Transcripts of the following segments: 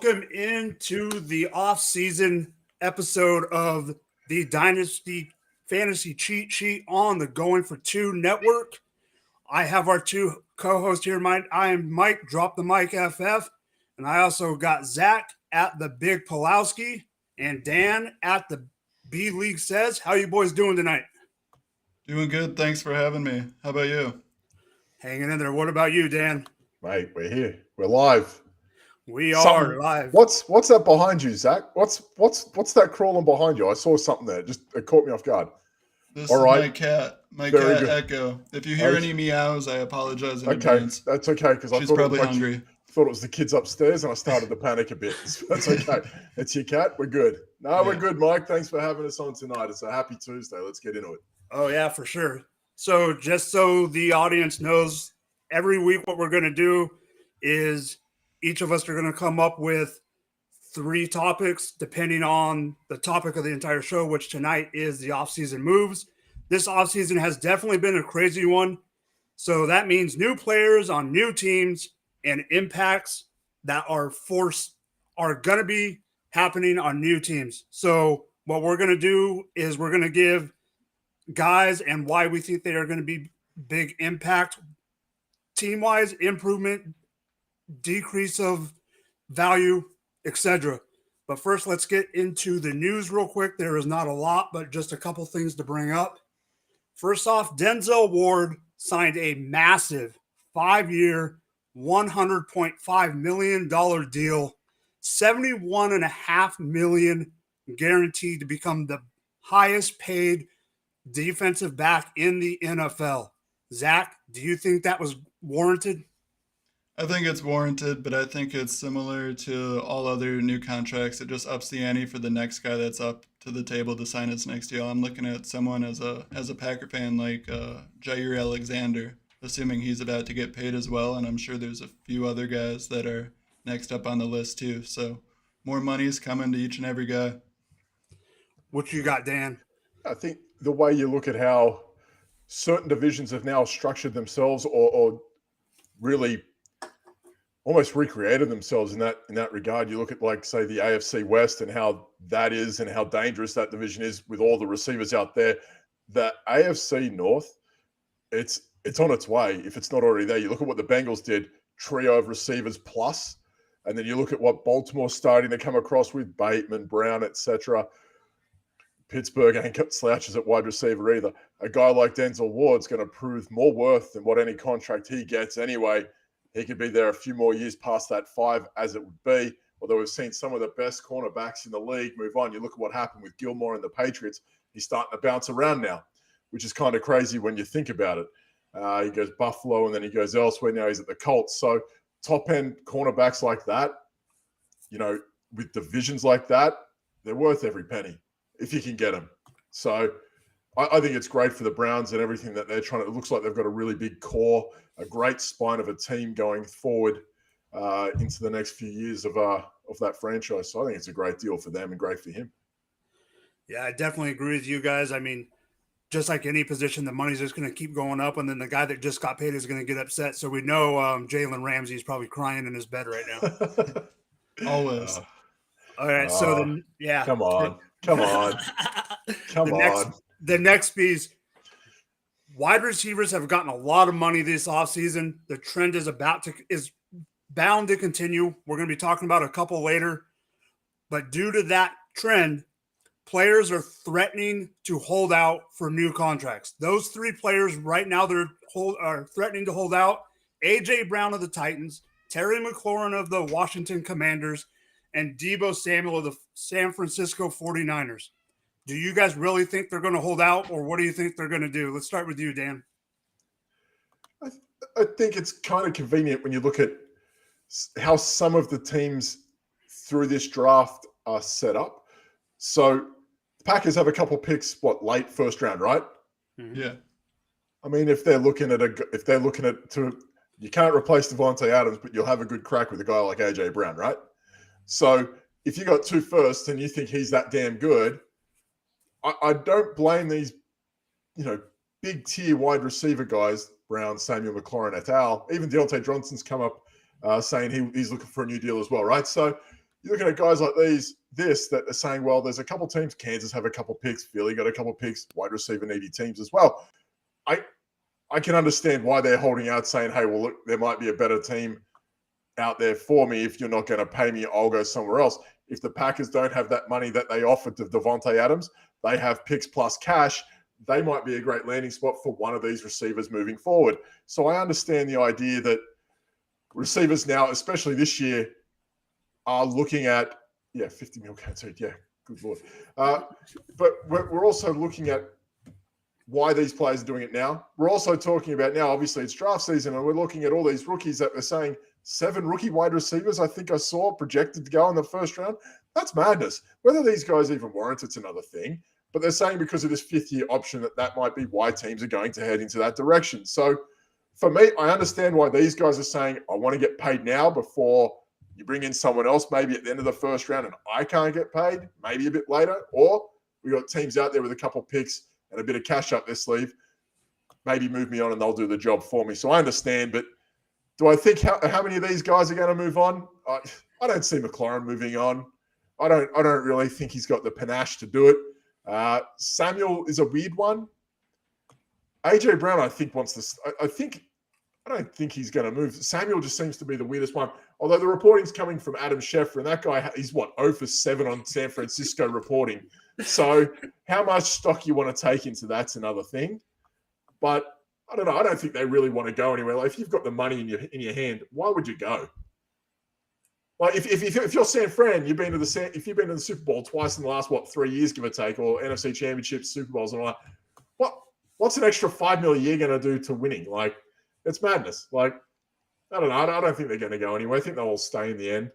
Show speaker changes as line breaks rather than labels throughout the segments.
Welcome into the off-season episode of the Dynasty Fantasy Cheat Sheet on the Going for Two Network. I have our two co-hosts here. I am Mike, Drop the Mic FF, and I also got Zach at the Big Pellowski and Dan at the B League Says. How you boys doing tonight?
Doing good. Thanks for having me. How about you?
Hanging in there. What about you, Dan?
Mate, we're here. We're live.
We are live.
What's that behind you, Zach? What's that crawling behind you? I saw something there. It caught me off guard.
This
All
is
right.
my cat. My
Very
cat
good.
Echo. If you hear any meows, I apologize in
Okay,
advance.
that's okay because I
She's
thought
probably
it was
hungry.
thought it was the kids upstairs and I started to panic a bit. That's okay. It's your cat. We're good. No, we're good, Mike. Thanks for having us on tonight. It's a happy Tuesday. Let's get into it.
Oh, yeah, for sure. So just so the audience knows, every week what we're going to do is each of us are going to come up with 3 topics depending on the topic of the entire show, which tonight is the offseason moves. This offseason has definitely been a crazy one. So that means new players on new teams and impacts that are going to be happening on new teams. So what we're going to do is we're going to give guys and why we think they are going to be big impact team-wise, improvement, decrease of value, etc. But first, let's get into the news real quick. There is not a lot, but just a couple things to bring up. First off, Denzel Ward signed a massive 5-year, $100.5 million deal, $71.5 million guaranteed to become the highest paid defensive back in the NFL. Zach, do you think that was warranted?
I think it's warranted, but I think it's similar to all other new contracts. It just ups the ante for the next guy that's up to the table to sign his next deal. I'm looking at someone as a Packer fan like Jair Alexander, assuming he's about to get paid as well, and I'm sure there's a few other guys that are next up on the list too. So more money is coming to each and every guy.
What you got, Dan?
I think the way you look at how certain divisions have now structured themselves or really almost recreated themselves in that regard. You look at, like, say, the AFC West and how that is and how dangerous that division is with all the receivers out there. The AFC North, it's on its way, if it's not already there. You look at what the Bengals did, trio of receivers plus, and then you look at what Baltimore's starting to come across with Bateman, Brown, etc. Pittsburgh ain't got slouches at wide receiver either. A guy like Denzel Ward's going to prove more worth than what any contract he gets anyway. He could be there a few more years past that 5 as it would be, although we've seen some of the best cornerbacks in the league move on. You look at what happened with Gilmore and the Patriots. He's starting to bounce around now, which is kind of crazy when you think about it. He goes Buffalo and then he goes elsewhere. Now he's at the Colts. So top-end cornerbacks like that, with divisions like that, they're worth every penny if you can get them. So I think it's great for the Browns and everything that they're trying to. It looks like they've got a really big core, a great spine of a team going forward into the next few years of that franchise. So I think it's a great deal for them and great for him.
Yeah, I definitely agree with you guys. I mean, just like any position, the money's just going to keep going up, and then the guy that just got paid is going to get upset. So we know Jalen Ramsey is probably crying in his bed right now.
Always.
All right, so then, yeah.
Come on.
The next piece, wide receivers have gotten a lot of money this offseason. The trend is bound to continue. We're going to be talking about a couple later. But due to that trend, players are threatening to hold out for new contracts. Those 3 players right now are threatening to hold out: A.J. Brown of the Titans, Terry McLaurin of the Washington Commanders, and Deebo Samuel of the San Francisco 49ers. Do you guys really think they're going to hold out, or what do you think they're going to do? Let's start with you, Dan.
I think it's kind of convenient when you look at how some of the teams through this draft are set up. So the Packers have a couple picks, late first round, right?
Mm-hmm. Yeah.
I mean, if they're looking at you can't replace Devonta Adams, but you'll have a good crack with a guy like A.J. Brown, right? So if you got 2 firsts and you think he's that damn good, I don't blame these, big tier wide receiver guys, Brown, Samuel, McLaurin, et al. Even Deontay Johnson's come up saying he's looking for a new deal as well, right? So you're looking at guys like that are saying, well, there's a couple teams. Kansas have a couple picks. Philly got a couple picks. Wide receiver needy teams as well. I can understand why they're holding out, saying, hey, well, look, there might be a better team out there for me. If you're not going to pay me, I'll go somewhere else. If the Packers don't have that money that they offered to Devonta Adams, they have picks plus cash. They might be a great landing spot for one of these receivers moving forward. So I understand the idea that receivers now, especially this year, are looking at, 50 mil guaranteed. Yeah, good Lord. But we're also looking at why these players are doing it now. We're also talking about now, obviously, it's draft season, and we're looking at all these rookies that they're saying 7 rookie wide receivers, I think I saw projected to go in the first round. That's madness. Whether these guys even warrant it's another thing. But they're saying because of this 5th-year option that might be why teams are going to head into that direction. So for me, I understand why these guys are saying, I want to get paid now before you bring in someone else, maybe at the end of the first round, and I can't get paid, maybe a bit later. Or we got teams out there with a couple picks and a bit of cash up their sleeve, maybe move me on and they'll do the job for me. So I understand, but do I think how many of these guys are going to move on? I don't see Mclaren moving on. I don't really think he's got the panache to do it. Samuel is a weird one. AJ Brown, I think, wants this. I don't think he's going to move. Samuel just seems to be the weirdest one. Although the reporting's coming from Adam Schefter, and that guy, he's 0 for 7 on San Francisco reporting. So how much stock you want to take into that's another thing. But I don't know. I don't think they really want to go anywhere. Like, if you've got the money in your hand, why would you go? Like if you're San Fran, you've been to the Super Bowl twice in the last 3 years, give or take, or NFC Championships, Super Bowls, and all that. What's an extra $5 million a year going to do to winning? Like, it's madness. Like, I don't know. I don't think they're going to go anywhere. I think they'll all stay in the end.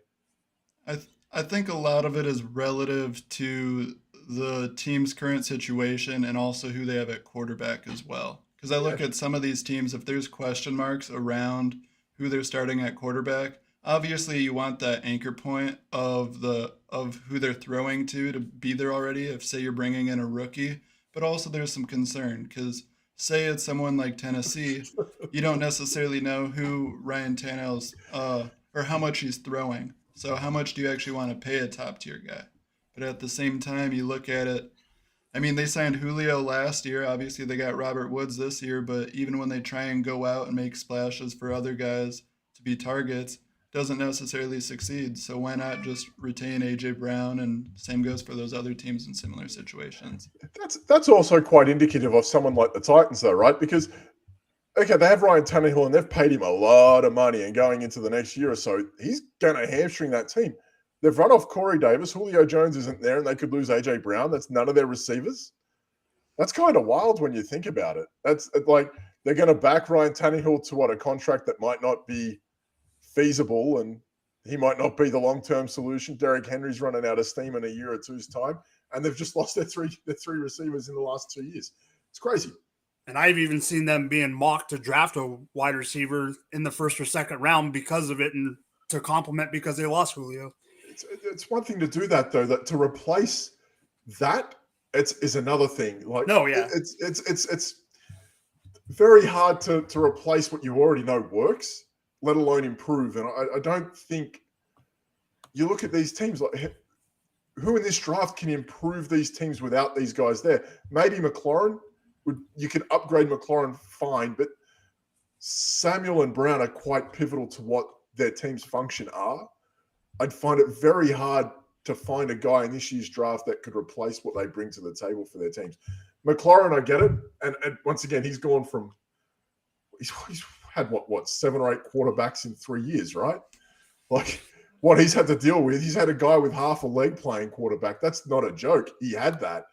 I think a lot of it is relative to the team's current situation and also who they have at quarterback as well. Because I look at some of these teams, if there's question marks around who they're starting at quarterback, obviously you want that anchor point of who they're throwing to be there already. If, say, you're bringing in a rookie, but also there's some concern because, say, it's someone like Tennessee, you don't necessarily know who Ryan Tannehill's or how much he's throwing. So how much do you actually want to pay a top tier guy? But at the same time, you look at it. I mean, they signed Julio last year. Obviously, they got Robert Woods this year. But even when they try and go out and make splashes for other guys to be targets, doesn't necessarily succeed. So why not just retain A.J. Brown? And same goes for those other teams in similar situations.
That's also quite indicative of someone like the Titans, though, right? Because, okay, they have Ryan Tannehill and they've paid him a lot of money, and going into the next year or so, he's going to hamstring that team. They've run off Corey Davis. Julio Jones isn't there, and they could lose A.J. Brown. That's none of their receivers. That's kind of wild when you think about it. That's like they're going to back Ryan Tannehill to a contract that might not be feasible, and he might not be the long-term solution. Derrick Henry's running out of steam in a year or two's time, and they've just lost their three receivers in the last 2 years. It's crazy.
And I've even seen them being mocked to draft a wide receiver in the first or second round because of it, and to complement because they lost Julio.
It's one thing to do that, though. That to replace that, is another thing. Like,
no, yeah,
it's very hard to replace what you already know works, let alone improve. And I don't think you look at these teams like who in this draft can improve these teams without these guys there. Maybe Mclaren you can upgrade Mclaren fine, but Samuel and Brown are quite pivotal to what their team's function are. I'd find it very hard to find a guy in this year's draft that could replace what they bring to the table for their teams. Mclaren, I get it. And once again, he's gone from he's had what 7 or 8 quarterbacks in 3 years, right? Like what he's had to deal with, he's had a guy with half a leg playing quarterback. That's not a joke. He had that.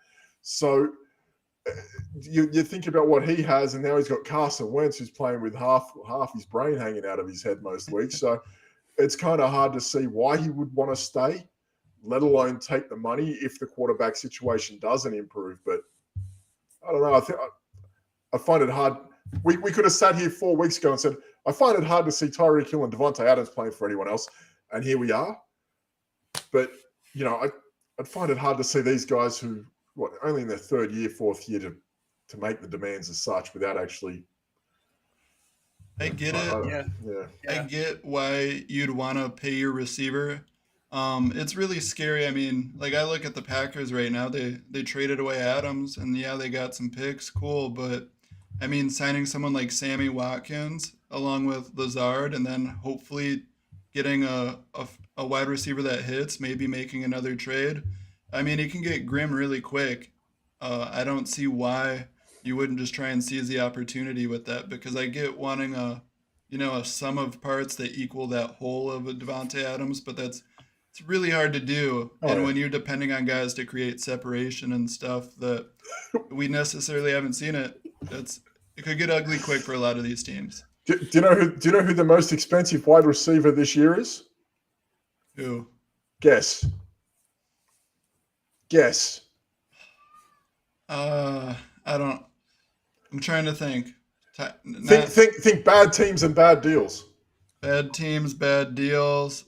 So you think about what he has, and now he's got Carson Wentz who's playing with half his brain hanging out of his head most weeks. So it's kind of hard to see why he would want to stay, let alone take the money if the quarterback situation doesn't improve. But I don't know. I find it hard. We could have sat here 4 weeks ago and said, I find it hard to see Tyreek Hill and Devonta Adams playing for anyone else. And here we are. But, I'd find it hard to see these guys who, only in their 3rd year, 4th year to make the demands as such without actually.
I get it.
Yeah.
I get why you'd want to pay your receiver It's really scary. I mean, like I look at the Packers right now. They traded away Adams, and yeah, they got some picks, cool. But I mean, signing someone like Sammy Watkins along with Lazard, and then hopefully getting a wide receiver that hits, maybe making another trade. I mean, it can get grim really quick. I don't see why you wouldn't just try and seize the opportunity with that, because I get wanting a sum of parts that equal that whole of a Devonte Adams, but it's really hard to do.
Oh,
And
yeah.
when you're depending on guys to create separation and stuff that we necessarily haven't seen it could get ugly quick for a lot of these teams.
Do you know who the most expensive wide receiver this year is?
Who?
Guess.
I don't. I'm trying to think.
Think bad teams and bad deals.
Bad teams, bad deals.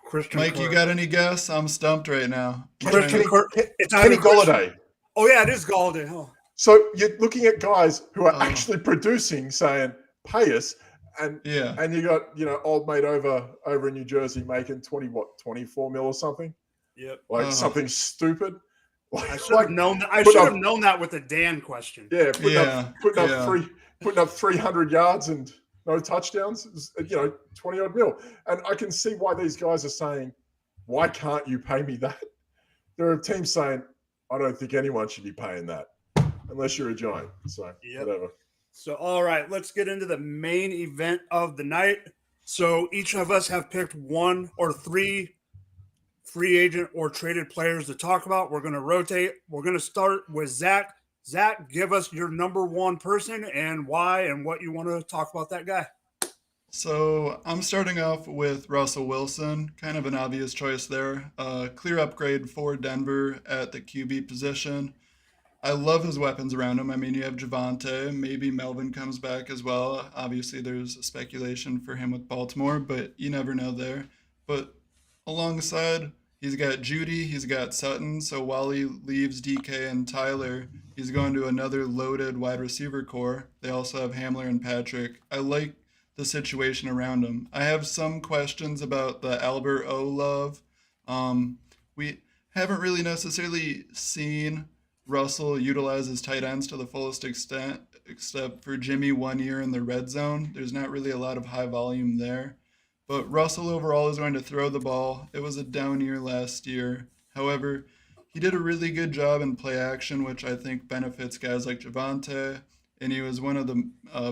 Christian
Mike,
Kirk.
you got any guess? I'm stumped right now.
Christian Kirk. It's
Kenny
either Christian-
Golladay.
Oh yeah, it is Galladay. Oh.
So you're looking at guys who are
Oh.
actually producing, saying, "Pay us," and
Yeah.
and you got old mate over in New Jersey making 24 mil or something,
Yep.
like something stupid. Like,
I should have known that. I
put
should
up-
have known that with the Dan question.
Yeah,
Yeah,
putting up 300 yards and no touchdowns. 20 odd mil, and I can see why these guys are saying, "Why can't you pay me that?" There are teams saying, "I don't think anyone should be paying that, unless you're a Giant." So
Yep.
whatever.
So, all right, let's get into the main event of the night. So, each of us have picked one or three free agent or traded players to talk about. We're going to rotate. We're going to start with Zach. Zach, give us your number one person and why and what you want to talk about that guy.
So I'm starting off with Russell Wilson, kind of an obvious choice there. Clear upgrade for Denver at the QB position. I love his weapons around him. I mean, you have Javonte, maybe Melvin comes back as well. Obviously, there's speculation for him with Baltimore, but you never know there. But alongside, he's got Judy, he's got Sutton. So while he leaves DK and Tyler, he's going to another loaded wide receiver core. They also have Hamler and Patrick. I like the situation around him. I have some questions about the Albert O love. We haven't really necessarily seen Russell utilize his tight ends to the fullest extent, except for Jimmy 1 year in the red zone. There's not really a lot of high volume there. But Russell overall is going to throw the ball. It was a down year last year. However, he did a really good job in play action, which I think benefits guys like Javonte. And he was one of the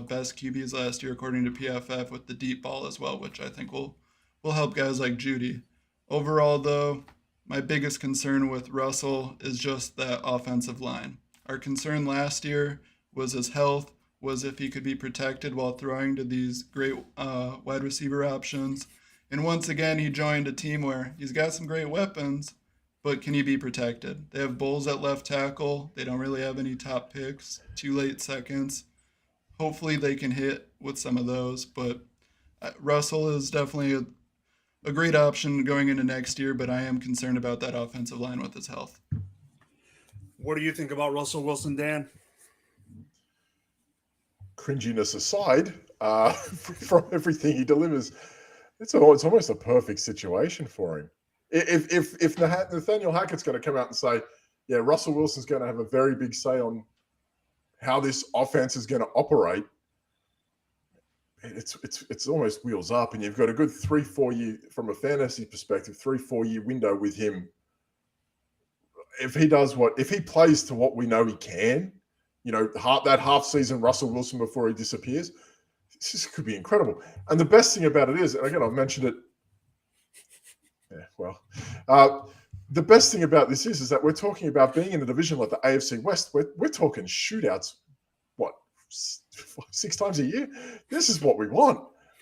best QBs last year, according to PFF, with the deep ball as well, which I think will help guys like Judy. Overall, though, my biggest concern with Russell is just that offensive line. Our concern last year was his health, was if he could be protected while throwing to these great wide receiver options. And once again, he joined a team where he's got some great weapons, but can he be protected? They have Bulls at left tackle. They don't really have any top picks, 2 late seconds. Hopefully they can hit with some of those, but Russell is definitely a great option going into next year, but I am concerned about that offensive line with his health.
What do you think about Russell Wilson, Dan?
Cringiness aside, from everything he delivers, it's almost a perfect situation for him. If Nathaniel Hackett's going to come out and say, yeah, Russell Wilson's going to have a very big say on how this offense is going to operate, it's almost wheels up, and you've got a good 3-4 year, from a fantasy perspective, 3-4 year window with him. If he plays to what we know he can, that half season Russell Wilson before he disappears, this could be incredible. And the best thing about it is, and again, I've mentioned it. Yeah, well, the best thing about this is that we're talking about being in a division like the AFC West. We're talking shootouts. What, 6 times a year? This is what we want.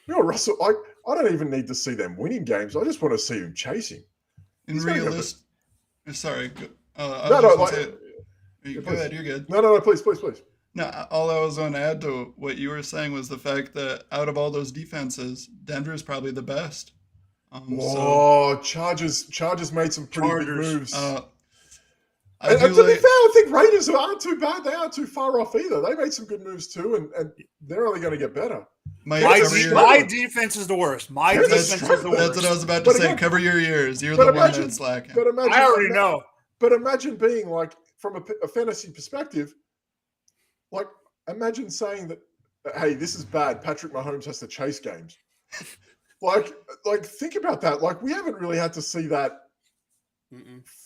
Russell. I don't even need to see them winning games. I just want to see him chasing.
In realist, sorry. Go
ahead.
You're good.
No, please.
No, all I was going to add to what you were saying was the fact that out of all those defenses, Denver is probably the best.
Chargers made some pretty big moves.
I
And
do
to be
like.
fair, I think Raiders aren't too bad. They aren't too far off either. They made some good moves too, and they're only going to get better.
My
Kansas
career.
My defense is the worst. My
Kansas
defense is the
struggled.
That's what I
worst.
was about to
But
say.
again-
Cover your ears. You're
but
the one
imagine-
that's slacking.
But imagine,
I already know.
But imagine being like, from a fantasy perspective, like imagine saying that, hey, this is bad. Patrick Mahomes has to chase games. like think about that. Like we haven't really had to see that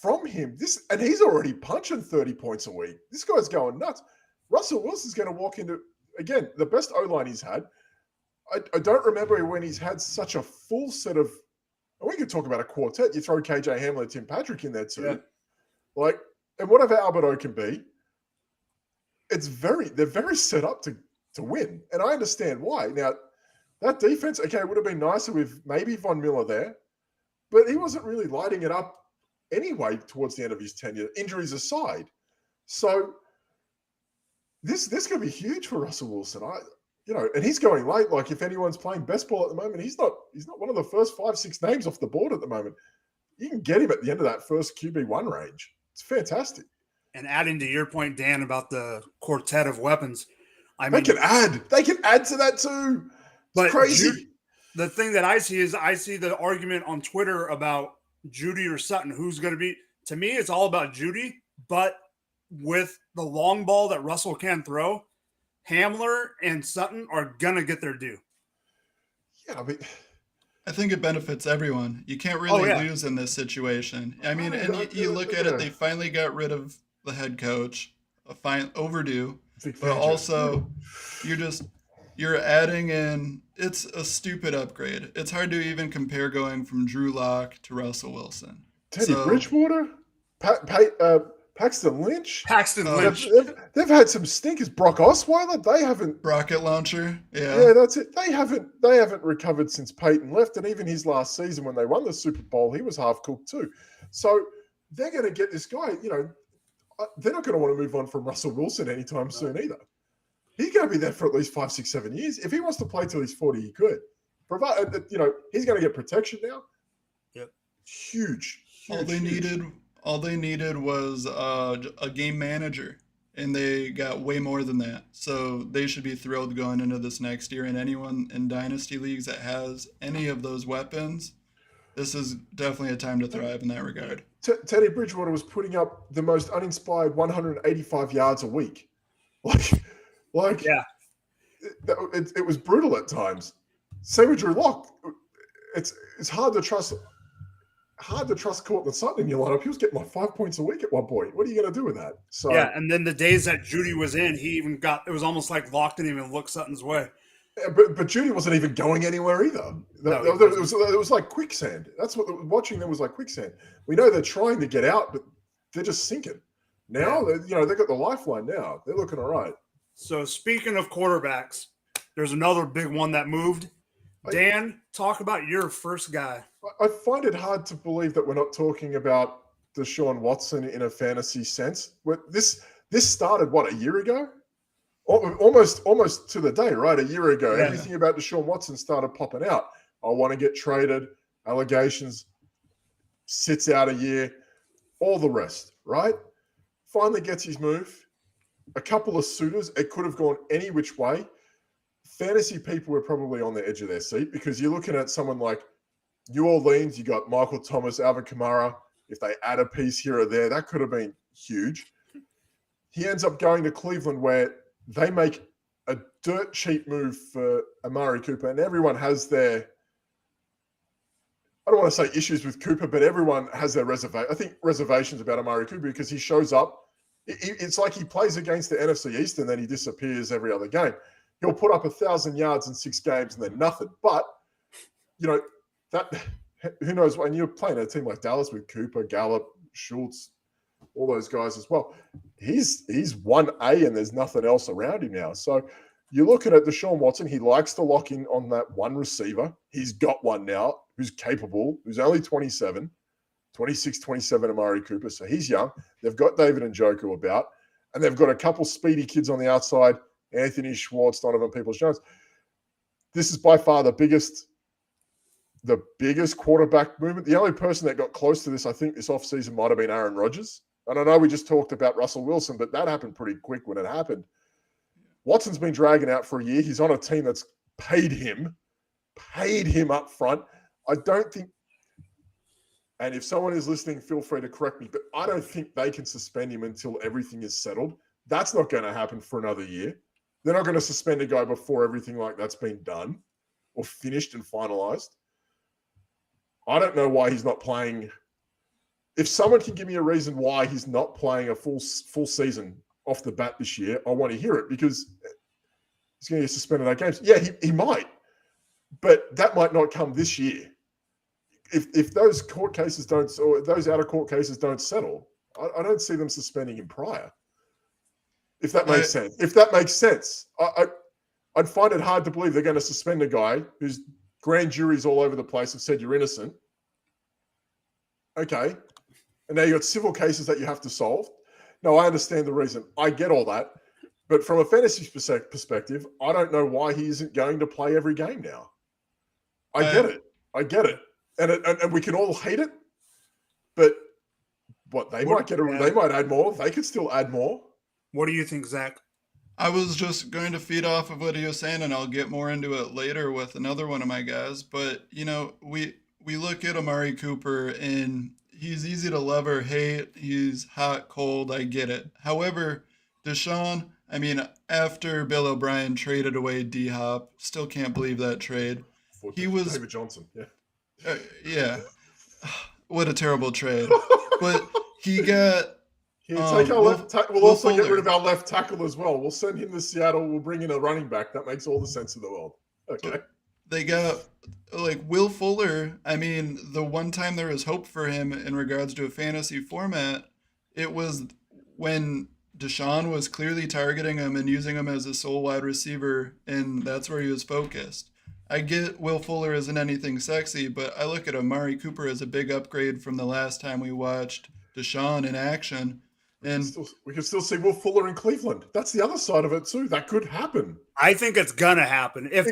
from him. And he's already punching 30 points a week. This guy's going nuts. Russell Wilson's going to walk into, again, the best O-line he's had. I don't remember when he's had such a full set of, and we could talk about a quartet. You throw KJ Hamler and Tim Patrick in there too.
Yeah.
Like, and whatever Alberto can be, they're very set up to win. And I understand why. Now, that defense, okay, it would have been nicer with maybe Von Miller there, but he wasn't really lighting it up anyway towards the end of his tenure, injuries aside. So this could be huge for Russell Wilson. And he's going late. Like if anyone's playing best ball at the moment, he's not one of the first 5-6 names off the board at the moment. You can get him at the end of that first QB1 range. It's fantastic.
And adding to your point, Dan, about the quartet of weapons, I mean,
They can add to that too. It's crazy.
The thing that I see is the argument on Twitter about Judy or Sutton, who's going to be. To me, it's all about Judy, but with the long ball that Russell can throw, Hamler and Sutton are going to get their due.
Yeah, I mean,
I think it benefits everyone. You can't really
yeah.
lose in this situation. I mean, and you look at it, they finally got rid of the head coach, overdue, but also you're adding in, it's a stupid upgrade. It's hard to even compare going from Drew Lock to Russell Wilson.
Teddy Bridgewater, Paxton Lynch. They've had some stinkers. Brock Osweiler, they haven't.
Rocket launcher,
yeah, that's it. They haven't recovered since Peyton left, and even his last season when they won the Super Bowl, he was half cooked too. So they're going to get this guy. They're not going to want to move on from Russell Wilson anytime soon either. He's going to be there for at least 5, 6, 7 years. If he wants to play till he's 40, he could. Provided, he's going to get protection now.
Yep.
Huge.
All they needed was a game manager, and they got way more than that. So they should be thrilled going into this next year. And anyone in Dynasty leagues that has any of those weapons, this is definitely a time to thrive in that regard.
Teddy Bridgewater was putting up the most uninspired 185 yards a week. Yeah. It was brutal at times. Same with Drew Lock. It's hard to trust Courtland Sutton in your lineup. He was getting like 5 points a week at one point. What are you going to do with that? So
yeah, and then the days that Judy was in, he even it was almost like Lock didn't even look Sutton's way.
Yeah, but Judy wasn't even going anywhere either. It was like quicksand. That's what watching them was like quicksand. We know they're trying to get out, but they're just sinking. Now they've got the lifeline. Now they're looking all right.
So speaking of quarterbacks, there's another big one that moved. Dan, talk about your first guy.
I find it hard to believe that we're not talking about Deshaun Watson in a fantasy sense. This started, a year ago? Almost to the day, right? A year ago.
Yeah.
Everything about Deshaun Watson started popping out. I want to get traded, allegations, sits out a year, all the rest, right? Finally gets his move. A couple of suitors. It could have gone any which way. Fantasy people were probably on the edge of their seat because you're looking at someone like New Orleans. You got Michael Thomas, Alvin Kamara. If they add a piece here or there, that could have been huge. He ends up going to Cleveland where they make a dirt cheap move for Amari Cooper, and everyone has their, I don't want to say issues with Cooper, but everyone has their reservations about Amari Cooper because he shows up. It's like he plays against the NFC East and then he disappears every other game. He'll put up 1,000 yards in 6 games and then nothing. But, that who knows, when you're playing a team like Dallas with Cooper, Gallup, Schultz, all those guys as well, he's 1A and there's nothing else around him now. So you're looking at Deshaun Watson. He likes to lock in on that one receiver. He's got one now who's capable, who's only 27, 26, 27 Amari Cooper. So he's young. They've got David Njoku about, and they've got a couple speedy kids on the outside, Anthony Schwartz, Donovan Peoples-Jones. This is by far the biggest quarterback movement. The only person that got close to this, I think, this offseason might have been Aaron Rodgers. And I know we just talked about Russell Wilson, but that happened pretty quick when it happened. Watson's been dragging out for a year. He's on a team that's paid him up front. I don't think, and if someone is listening, feel free to correct me, but I don't think they can suspend him until everything is settled. That's not going to happen for another year. They're not going to suspend a guy before everything like that's been done or finished and finalized. I don't know why he's not playing. If someone can give me a reason why he's not playing a full season off the bat this year, I want to hear it, because he's going to get suspended 8 games. Yeah, he might, but that might not come this year. If those court cases don't, or those out of court cases don't settle, I don't see them suspending him prior. If that makes sense. If that makes sense, I'd find it hard to believe they're going to suspend a guy whose grand juries all over the place have said you're innocent. Okay. And now you've got civil cases that you have to solve. No, I understand the reason. I get all that. But from a fantasy perspective, I don't know why he isn't going to play every game now. I get it. And we can all hate it. But what they might add more. They could still add more.
What do you think, Zach?
I was just going to feed off of what he was saying, and I'll get more into it later with another one of my guys. But, we look at Amari Cooper, and he's easy to love or hate. He's hot, cold. I get it. However, Deshaun, after Bill O'Brien traded away D-Hop, still can't believe that trade. He was
David Johnson, yeah.
Yeah. What a terrible trade. But he got...
take our left tackle. We'll also get rid of our left tackle as well. We'll send him to Seattle. We'll bring in a running back. That makes all the sense in the world. Okay.
So they got Will Fuller. The one time there was hope for him in regards to a fantasy format, it was when Deshaun was clearly targeting him and using him as a sole wide receiver, and that's where he was focused. I get Will Fuller isn't anything sexy, but I look at Amari Cooper as a big upgrade from the last time we watched Deshaun in action. And
we can still see Will Fuller in Cleveland. That's the other side of it too. That could happen.
I think it's gonna happen. If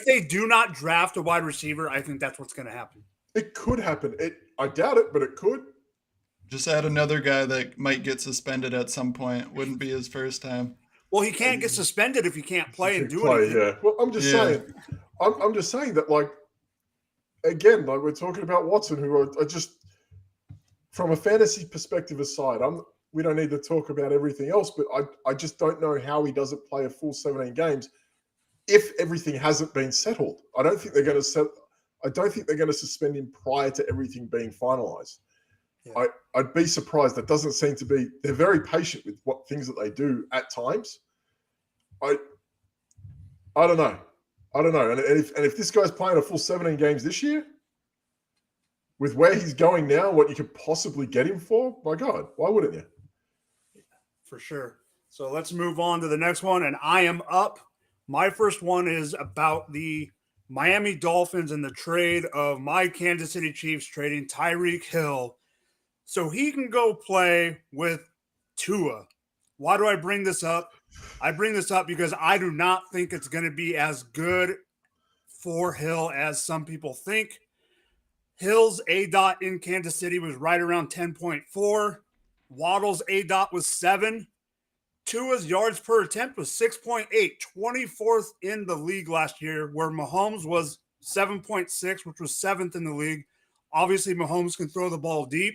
they do not draft a wide receiver, I think that's what's gonna happen.
It could happen. I doubt it, but it could.
Just add another guy that might get suspended at some point. Wouldn't be his first time.
Well, he can't get suspended if he can't play and do anything.
Yeah. Well, I'm just saying. I'm just saying that, again, we're talking about Watson, who are just, from a fantasy perspective aside, we don't need to talk about everything else, but I just don't know how he doesn't play a full 17 games if everything hasn't been settled. I don't think they're going to suspend him prior to everything being finalized. Yeah. I'd be surprised. That doesn't seem to be. They're very patient with what things that they do at times. I don't know. And if this guy's playing a full 17 games this year, with where he's going now, what you could possibly get him for, my God, why wouldn't you?
For sure. So let's move on to the next one, and I am up. My first one is about the Miami Dolphins and the trade of my Kansas City Chiefs trading Tyreek Hill so he can go play with Tua. Why do I bring this up? I bring this up because I do not think it's going to be as good for Hill as some people think. Hill's ADOT in Kansas City was right around 10.4. Waddle's ADOT was 7. Tua's yards per attempt was 6.8, 24th in the league last year, where Mahomes was 7.6, which was 7th in the league. Obviously, Mahomes can throw the ball deep.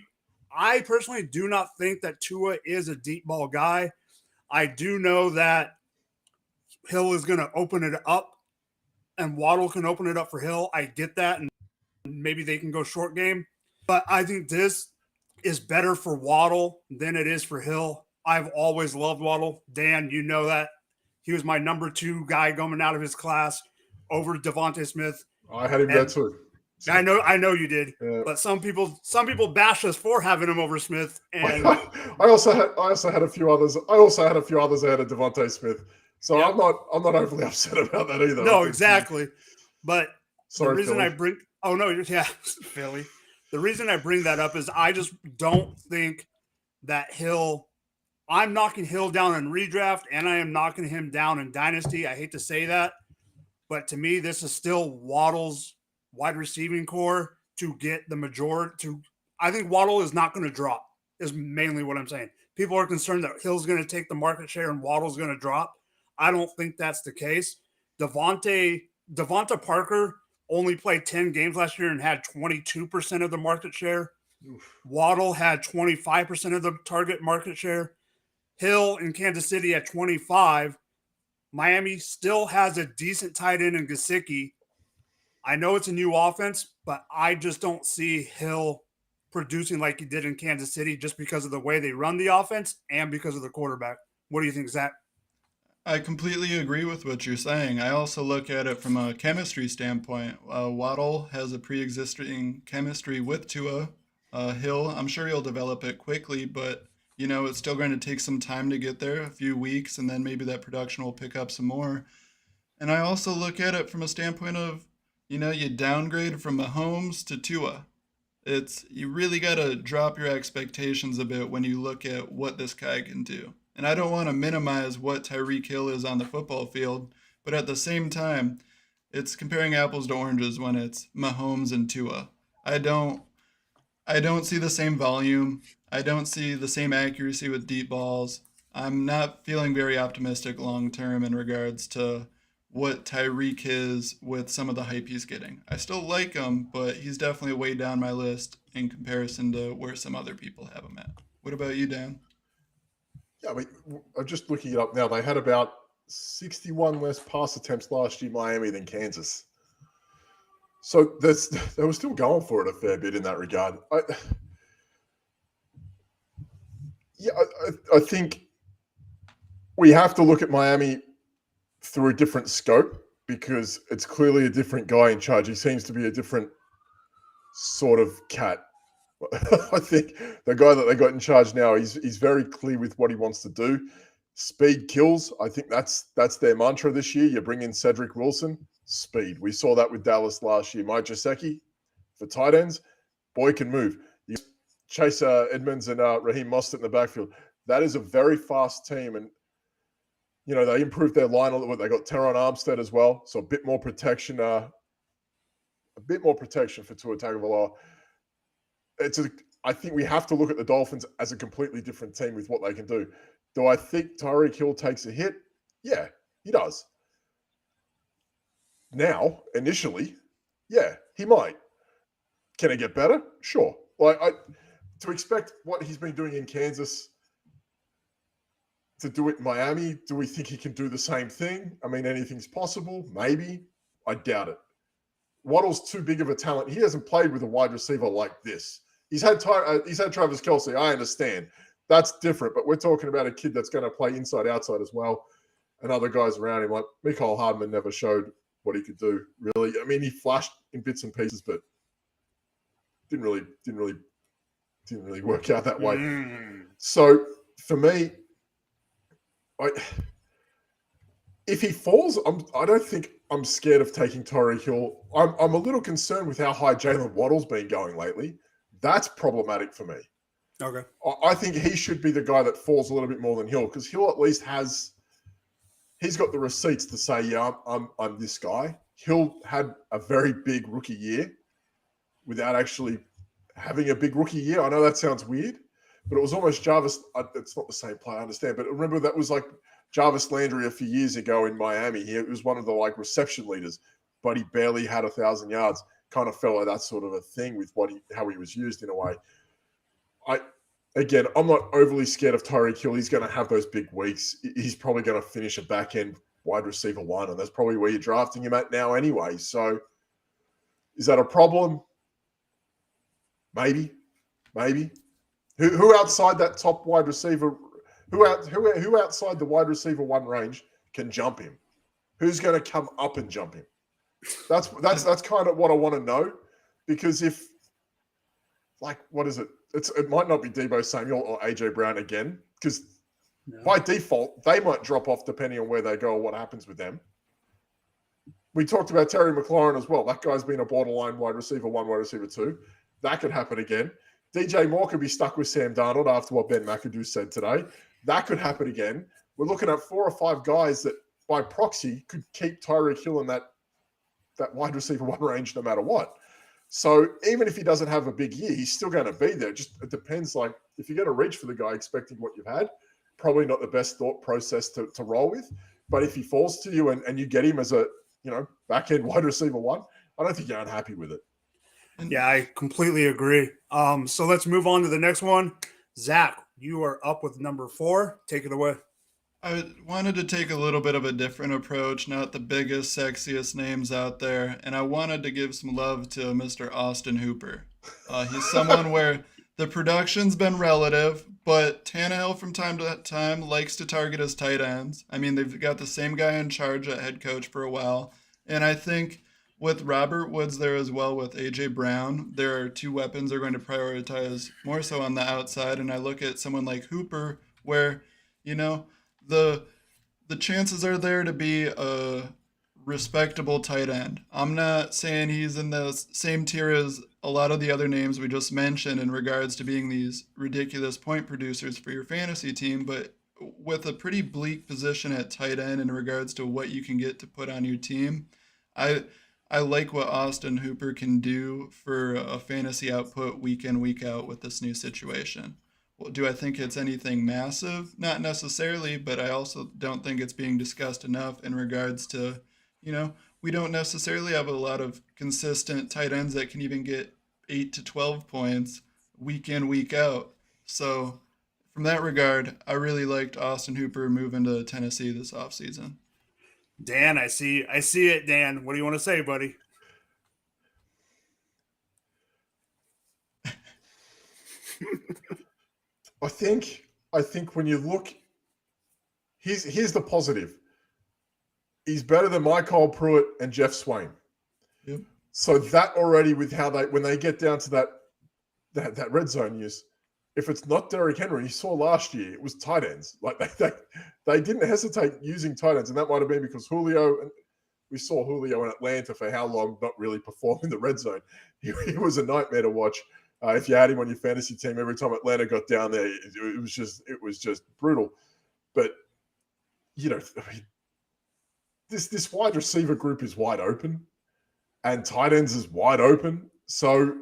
I personally do not think that Tua is a deep ball guy. I do know that Hill is going to open it up, and Waddle can open it up for Hill. I get that, and maybe they can go short game. But I think this is better for Waddle than it is for Hill. I've always loved Waddle. Dan, you know that. He was my number 2 guy coming out of his class over Devonta Smith.
I had him there too.
So. I know you did. Yeah. But some people bash us for having him over Smith. And
I also had a few others. I also had a few others ahead of Devonta Smith. So yeah. I'm not overly upset about that either.
No, exactly. But
sorry,
the reason
Philly.
I bring Philly. The reason I bring that up is I just don't think that Hill. I'm knocking Hill down in redraft, and I am knocking him down in Dynasty. I hate to say that, but to me, this is still Waddle's wide receiving core to get the majority. I think Waddle is not going to drop. is mainly what I'm saying. People are concerned that Hill's going to take the market share and Waddle's going to drop. I don't think that's the case. Devonta Parker only played 10 games last year and had 22% of the market share.
Oof.
Waddle had 25% of the target market share. Hill in Kansas City at 25. Miami still has a decent tight end in Gesicki. I know it's a new offense, but I just don't see Hill producing like he did in Kansas City just because of the way they run the offense and because of the quarterback. What do you think, Zach?
I completely agree with what you're saying. I also look at it from a chemistry standpoint. Waddle has a pre-existing chemistry with Tua. Hill, I'm sure he'll develop it quickly, but it's still going to take some time to get there, a few weeks, and then maybe that production will pick up some more. And I also look at it from a standpoint of, you downgrade from Mahomes to Tua. You really got to drop your expectations a bit when you look at what this guy can do. And I don't want to minimize what Tyreek Hill is on the football field, but at the same time, it's comparing apples to oranges when it's Mahomes and Tua. I don't see the same volume. I don't see the same accuracy with deep balls. I'm not feeling very optimistic long term in regards to what Tyreek is with some of the hype he's getting. I still like him, but he's definitely way down my list in comparison to where some other people have him at. What about you, Dan?
Yeah, I'm just looking it up now. They had about 61 less pass attempts last year, Miami, than Kansas. So they were still going for it a fair bit in that regard. I think we have to look at Miami through a different scope because it's clearly a different guy in charge. He seems to be a different sort of cat. I think the guy that they got in charge now, he's very clear with what he wants to do. Speed kills. I think that's their mantra this year. You bring in Cedric Wilson, speed. We saw that with Dallas last year. Mike Gesicki for tight ends, boy can move. You chase Edmonds and Raheem Mostert in the backfield. That is a very fast team, and they improved their line a little bit. They got Teron Armstead as well, so a bit more protection. For Tua Tagovailoa. I think we have to look at the Dolphins as a completely different team with what they can do. Do I think Tyreek Hill takes a hit? Yeah, he does. Now, initially, yeah, he might. Can it get better? Sure. To expect what he's been doing in Kansas to do it in Miami, do we think he can do the same thing? I mean, anything's possible. Maybe. I doubt it. Waddle's too big of a talent. He hasn't played with a wide receiver like this. He's had Travis Kelce. I understand. That's different. But we're talking about a kid that's going to play inside, outside as well, and other guys around him. Like Mecole Hardman never showed what he could do, really. I mean, he flashed in bits and pieces, but didn't really work out that way. So for me, if he falls, I don't think I'm scared of taking Tyreek Hill. I'm a little concerned with how high Jaylen Waddle's been going lately. That's problematic for me.
Okay.
I think he should be the guy that falls a little bit more than Hill, because Hill at least he's got the receipts to say, yeah, I'm this guy. Hill had a very big rookie year without actually having a big rookie year. I know that sounds weird, but it was almost Jarvis. It's not the same play, I understand. But remember, that was like Jarvis Landry a few years ago in Miami. He was one of the reception leaders, but he barely had 1,000 yards. Kind of felt like that sort of a thing with how he was used in a way. I'm not overly scared of Tyreek Hill. He's going to have those big weeks. He's probably going to finish a back-end wide receiver 1, and that's probably where you're drafting him at now anyway. So is that a problem? Maybe. Who outside that top wide receiver, who outside the wide receiver 1 range can jump him? Who's going to come up and jump him? That's kind of what I want to know, because if, what is it? It might not be Deebo Samuel or AJ Brown again, because by default they might drop off depending on where they go or what happens with them. We talked about Terry McLaurin as well. That guy's been a borderline wide receiver 1, wide receiver 2. That could happen again. DJ Moore could be stuck with Sam Darnold after what Ben McAdoo said today. That could happen again. We're looking at 4 or 5 guys that by proxy could keep Tyreek Hill in that wide receiver 1 range no matter what. So even if he doesn't have a big year, he's still going to be there. Just it depends. Like if you're going to reach for the guy expecting what you've had, probably not the best thought process to roll with. But if he falls to you and you get him as a back end wide receiver one, I don't think you're unhappy with it.
Yeah, I completely agree. So let's move on to the next one. Zach, you are up with number 4. Take it away.
I wanted to take a little bit of a different approach, not the biggest, sexiest names out there, and I wanted to give some love to Mr. Austin Hooper. He's someone where the production's been relative, but Tannehill from time to time likes to target his tight ends. I mean, they've got the same guy in charge at head coach for a while, and I think with Robert Woods there as well with A.J. Brown, there are 2 weapons they're going to prioritize more so on the outside, and I look at someone like Hooper where, the chances are there to be a respectable tight end. I'm not saying he's in the same tier as a lot of the other names we just mentioned in regards to being these ridiculous point producers for your fantasy team, but with a pretty bleak position at tight end in regards to what you can get to put on your team, I like what Austin Hooper can do for a fantasy output week in, week out with this new situation. Well, do I think it's anything massive? Not necessarily, but I also don't think it's being discussed enough in regards to, we don't necessarily have a lot of consistent tight ends that can even get 8 to 12 points week in, week out. So from that regard, I really liked Austin Hooper moving to Tennessee this offseason.
Dan, I see it, Dan. What do you want to say, buddy?
I think when you look, here's the positive. He's better than Michael Pruitt and Jeff Swain.
Yep.
So that already with how when they get down to that red zone use, if it's not Derrick Henry, you saw last year it was tight ends. Like they didn't hesitate using tight ends, and that might have been because Julio, and we saw Julio in Atlanta for how long not really perform in the red zone. He was a nightmare to watch. If you had him on your fantasy team, every time Atlanta got down there, it was just brutal. But this wide receiver group is wide open, and tight ends is wide open. So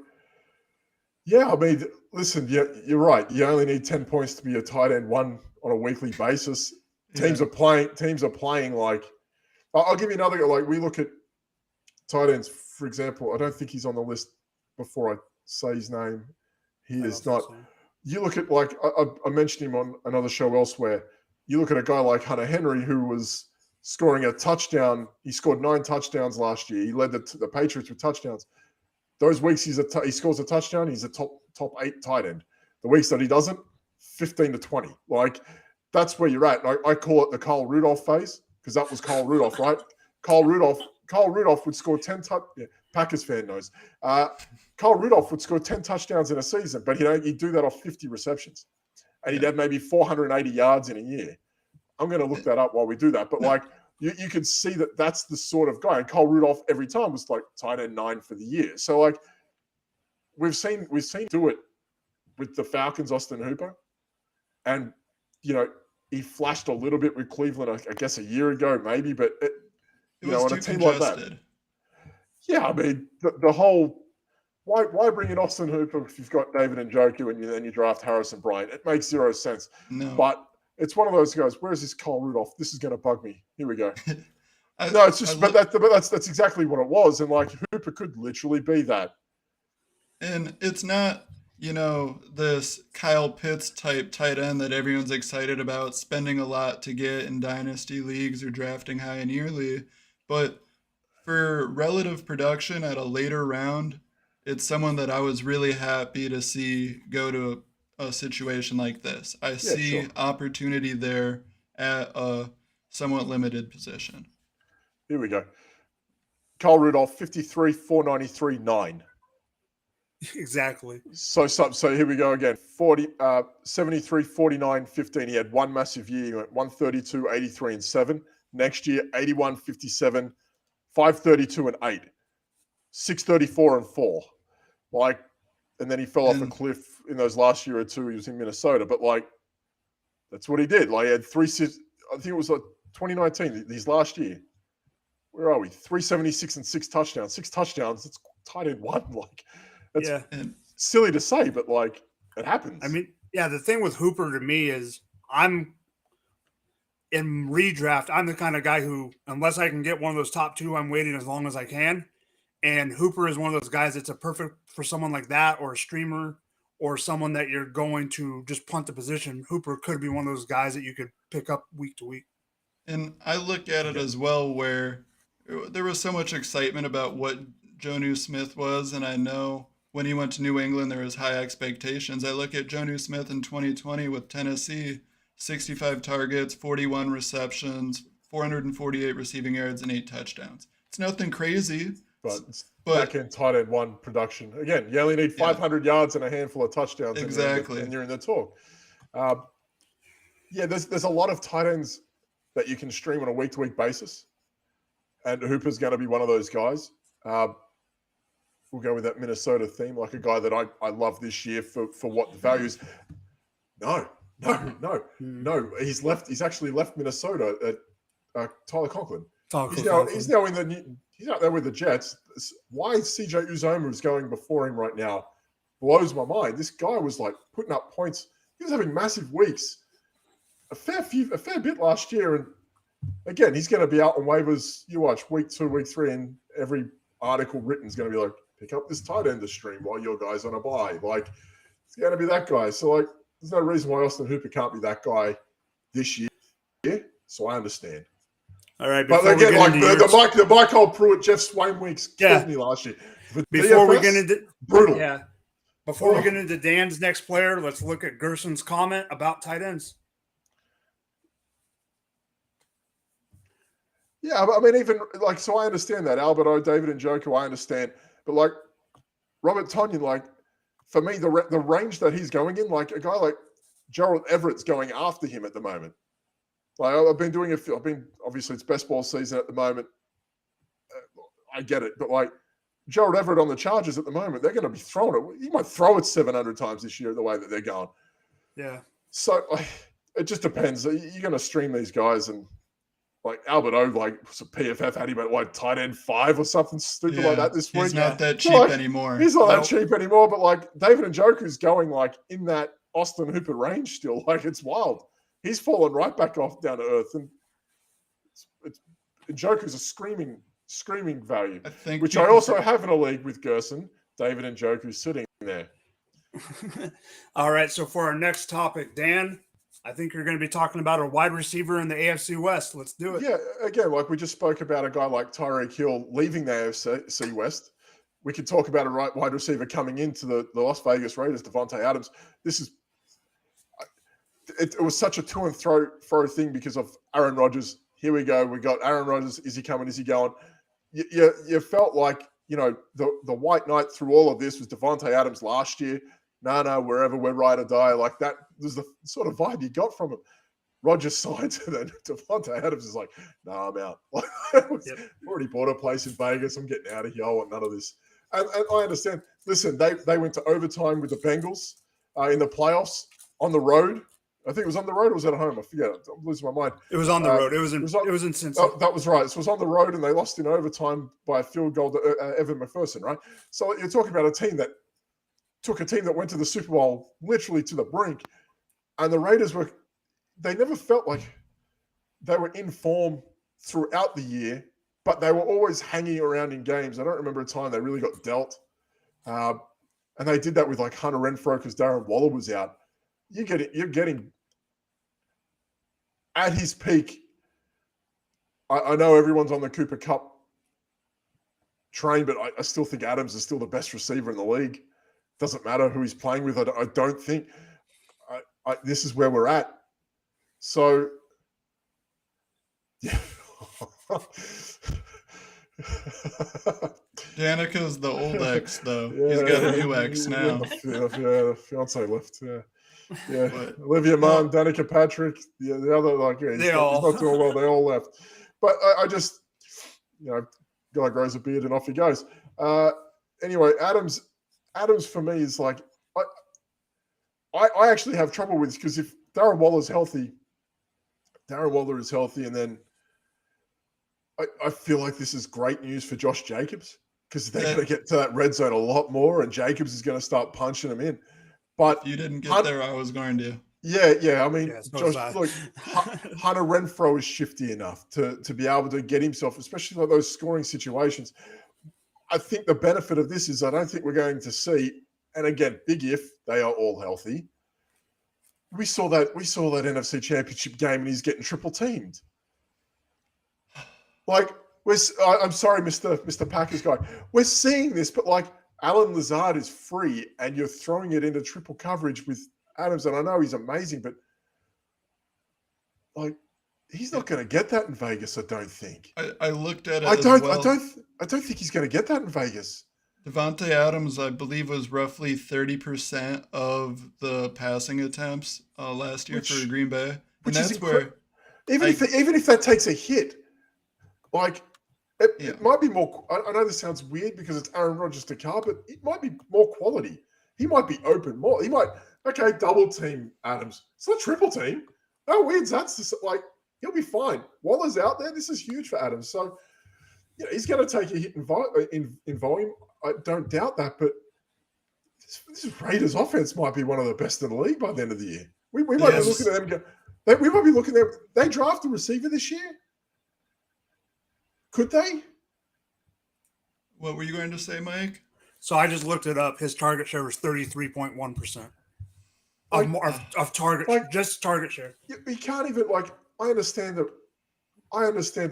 yeah, I mean, listen, you're right. You only need 10 points to be a tight end one on a weekly basis. Teams are playing like. I'll give you another. Like we look at tight ends, for example. I don't think he's on the list before I say his name. He is not. So. You look at I mentioned him on another show elsewhere. You look at a guy like Hunter Henry who was scoring a touchdown. He scored 9 touchdowns last year. He led the Patriots with touchdowns. Those weeks he scores a touchdown, he's a top 8 tight end. The weeks that he doesn't, 15 to 20. Like that's where you're at. I call it the Kyle Rudolph phase because that was Kyle Rudolph, right? Kyle Rudolph would score 10 Packers fan knows. Kyle Rudolph would score 10 touchdowns in a season, but he'd do that off 50 receptions. And he'd have maybe 480 yards in a year. I'm going to look that up while we do that. But you could see that that's the sort of guy. And Kyle Rudolph every time was like tight end 9 for the year. So we've seen do it with the Falcons, Austin Hooper. And, he flashed a little bit with Cleveland, I guess a year ago, maybe, but on a team like that. Yeah, I mean, the whole why bring in Austin Hooper if you've got David Njoku and then you draft Harrison Bryant? It makes zero sense.
No.
But it's one of those guys. Where is this Kyle Rudolph? This is going to bug me. Here we go. It's just, but that's exactly what it was, and Hooper could literally be that.
And it's not, this Kyle Pitts type tight end that everyone's excited about spending a lot to get in dynasty leagues or drafting high in yearly, but for relative production at a later round, it's someone that I was really happy to see go to a situation like this. I see opportunity there at a somewhat limited position.
Here we go. Kyle Rudolph, 53, 493, 9.
Exactly.
So here we go again. 73, 49, 15. He had one massive year. He went 132, 83, and 7. Next year, 81, 57, 532, and 8. 634 and 4. And then he fell off a cliff in those last year or two. He was in Minnesota, but that's what he did. He had I think it was 2019, his last year. Where are we? 376 and 6 touchdowns. 6 touchdowns. tight end one. Like, that's
Yeah.
silly to say, but like it happens.
I mean, yeah, the thing with Hooper to me is I'm in redraft. I'm the kind of guy who, unless I can get one of those top two, I'm waiting as long as I can. And Hooper is one of those guys that's a perfect for someone like that, or a streamer, or someone that you're going to just punt the position. Hooper could be one of those guys that you could pick up week to week.
And I look at it as well where there was so much excitement about what Juju-Smith was, and I know when he went to New England there was high expectations. I look at Juju-Smith in 2020 with Tennessee, 65 targets, 41 receptions, 448 receiving yards, and 8 touchdowns. It's nothing crazy.
But back end tight end one production. Again, you only need 500 yards and a handful of touchdowns.
Exactly.
And you're in the talk. There's a lot of tight ends that you can stream on a week-to-week basis. And Hooper's going to be one of those guys. We'll go with that Minnesota theme, like a guy that I love this year for what the value is. No. He's actually left Minnesota at Tyler Conklin. He's now in he's out there with the Jets. Why CJ Uzoma is going before him right now blows my mind. This guy was like putting up points. He was having massive weeks, a fair bit last year. And again, he's going to be out on waivers. You watch week 2, week 3, and every article written is going to be like, pick up this tight end to stream while your guy's on a bye. Like, it's going to be that guy. So like, there's no reason why Austin Hooper can't be that guy this year. So I understand.
All right,
but again, like the Michael Pruitt, Jeff Swain weeks killed me last year.
Before we get into
brutal,
Before we get into Dan's next player, let's look at Gerson's comment about tight ends.
Yeah, I mean, even like, so I understand that Alberto, David, and Joku, I understand, but like Robert Tonyan, like for me, the range that he's going in, like a guy like Gerald Everett's going after him at the moment. Like I've been doing obviously it's best ball season at the moment. I get it, but like Gerald Everett on the Chargers at the moment, they're going to be throwing it. He might throw it 700 times this year the way that they're going.
Yeah.
So like, it just depends. You're going to stream these guys, and like Alberto, like PFF had him at like tight end 5 or something stupid like that this week.
He's not that cheap anymore.
He's not that cheap anymore. But like David Njoku's going like in that Austin Hooper range still. Like it's wild. He's fallen right back off down to earth, and Njoku's a screaming value. Which I also have in a league with Gerson. David Njoku sitting there.
All right. So for our next topic, Dan, I think you're going to be talking about a wide receiver in the AFC West. Let's do it.
Yeah. Again, like we just spoke about a guy like Tyreek Hill leaving the AFC West. We could talk about a wide receiver coming into the Las Vegas Raiders, Devonta Adams. It was such a to and fro thing because of Aaron Rodgers. Here we go. We got Aaron Rodgers. Is he coming? Is he going? You felt like, you know, the white knight through all of this was Devonta Adams last year. No, wherever we're ride or die. Like that was the sort of vibe you got from him. Rodgers signs, and then Devonta Adams is like, nah, I'm out. Already bought a place in Vegas. I'm getting out of here. I want none of this. And I understand. Listen, they went to overtime with the Bengals in the playoffs on the road. I think it was on the road or was it at home? I forget. I'm losing my mind.
It was on the road. It was in Cincinnati.
Oh, that was right. So it was on the road, and they lost in overtime by a field goal to Evan McPherson, right? So you're talking about a team that took a team that went to the Super Bowl literally to the brink, and the Raiders they never felt like they were in form throughout the year, but they were always hanging around in games. I don't remember a time they really got dealt. And they did that with like Hunter Renfrow because Darren Waller was out. You're getting at his peak. I know everyone's on the Cooper Kupp train, but I still think Adams is still the best receiver in the league. Doesn't matter who he's playing with. I don't think this is where we're at. So, yeah.
Danica's the old ex, though. Yeah, he's got a new ex now.
Yeah, the fiance left. Yeah. Olivia Munn, Danica Patrick, the other, like, yeah, he's not doing well. They all left. But I just, you know, guy grows a beard and off he goes. Anyway, Adams for me is like, I actually have trouble with this because if Darren Waller is healthy, and then I feel like this is great news for Josh Jacobs because they're going to get to that red zone a lot more, and Jacobs is going to start punching them in. But
if you didn't get there, I was going to.
Yeah. I mean,
Yeah, so
Josh, look, Hunter Renfrow is shifty enough to be able to get himself, especially like those scoring situations. I think the benefit of this is I don't think we're going to see, and again, big if they are all healthy. We saw that NFC Championship game, and he's getting triple teamed. Like, I'm sorry, Mr. Packers guy. We're seeing this, but like Alan Lazard is free, and you're throwing it into triple coverage with Adams, and I know he's amazing, but like he's not going to get that in Vegas. I don't think.
I looked at it.
I don't think he's going to get that in Vegas.
Devante Adams, I believe, was roughly 30% of the passing attempts last year for Green Bay, and that's where
even if that takes a hit, like it might be more. I know this sounds weird because it's Aaron Rodgers to Carr, but it might be more quality. He might be open more. He might double team Adams. It's not triple team. No weirds. That's just like he'll be fine. Waller's out there. This is huge for Adams. So he's going to take a hit in volume. I don't doubt that, but this Raiders offense might be one of the best in the league by the end of the year. We might be looking at them. We might be looking at them. They draft a receiver this year. Could they?
What were you going to say, Mike?
So I just looked it up. His target share was 33.1% of target, just target share.
We can't even I understand that.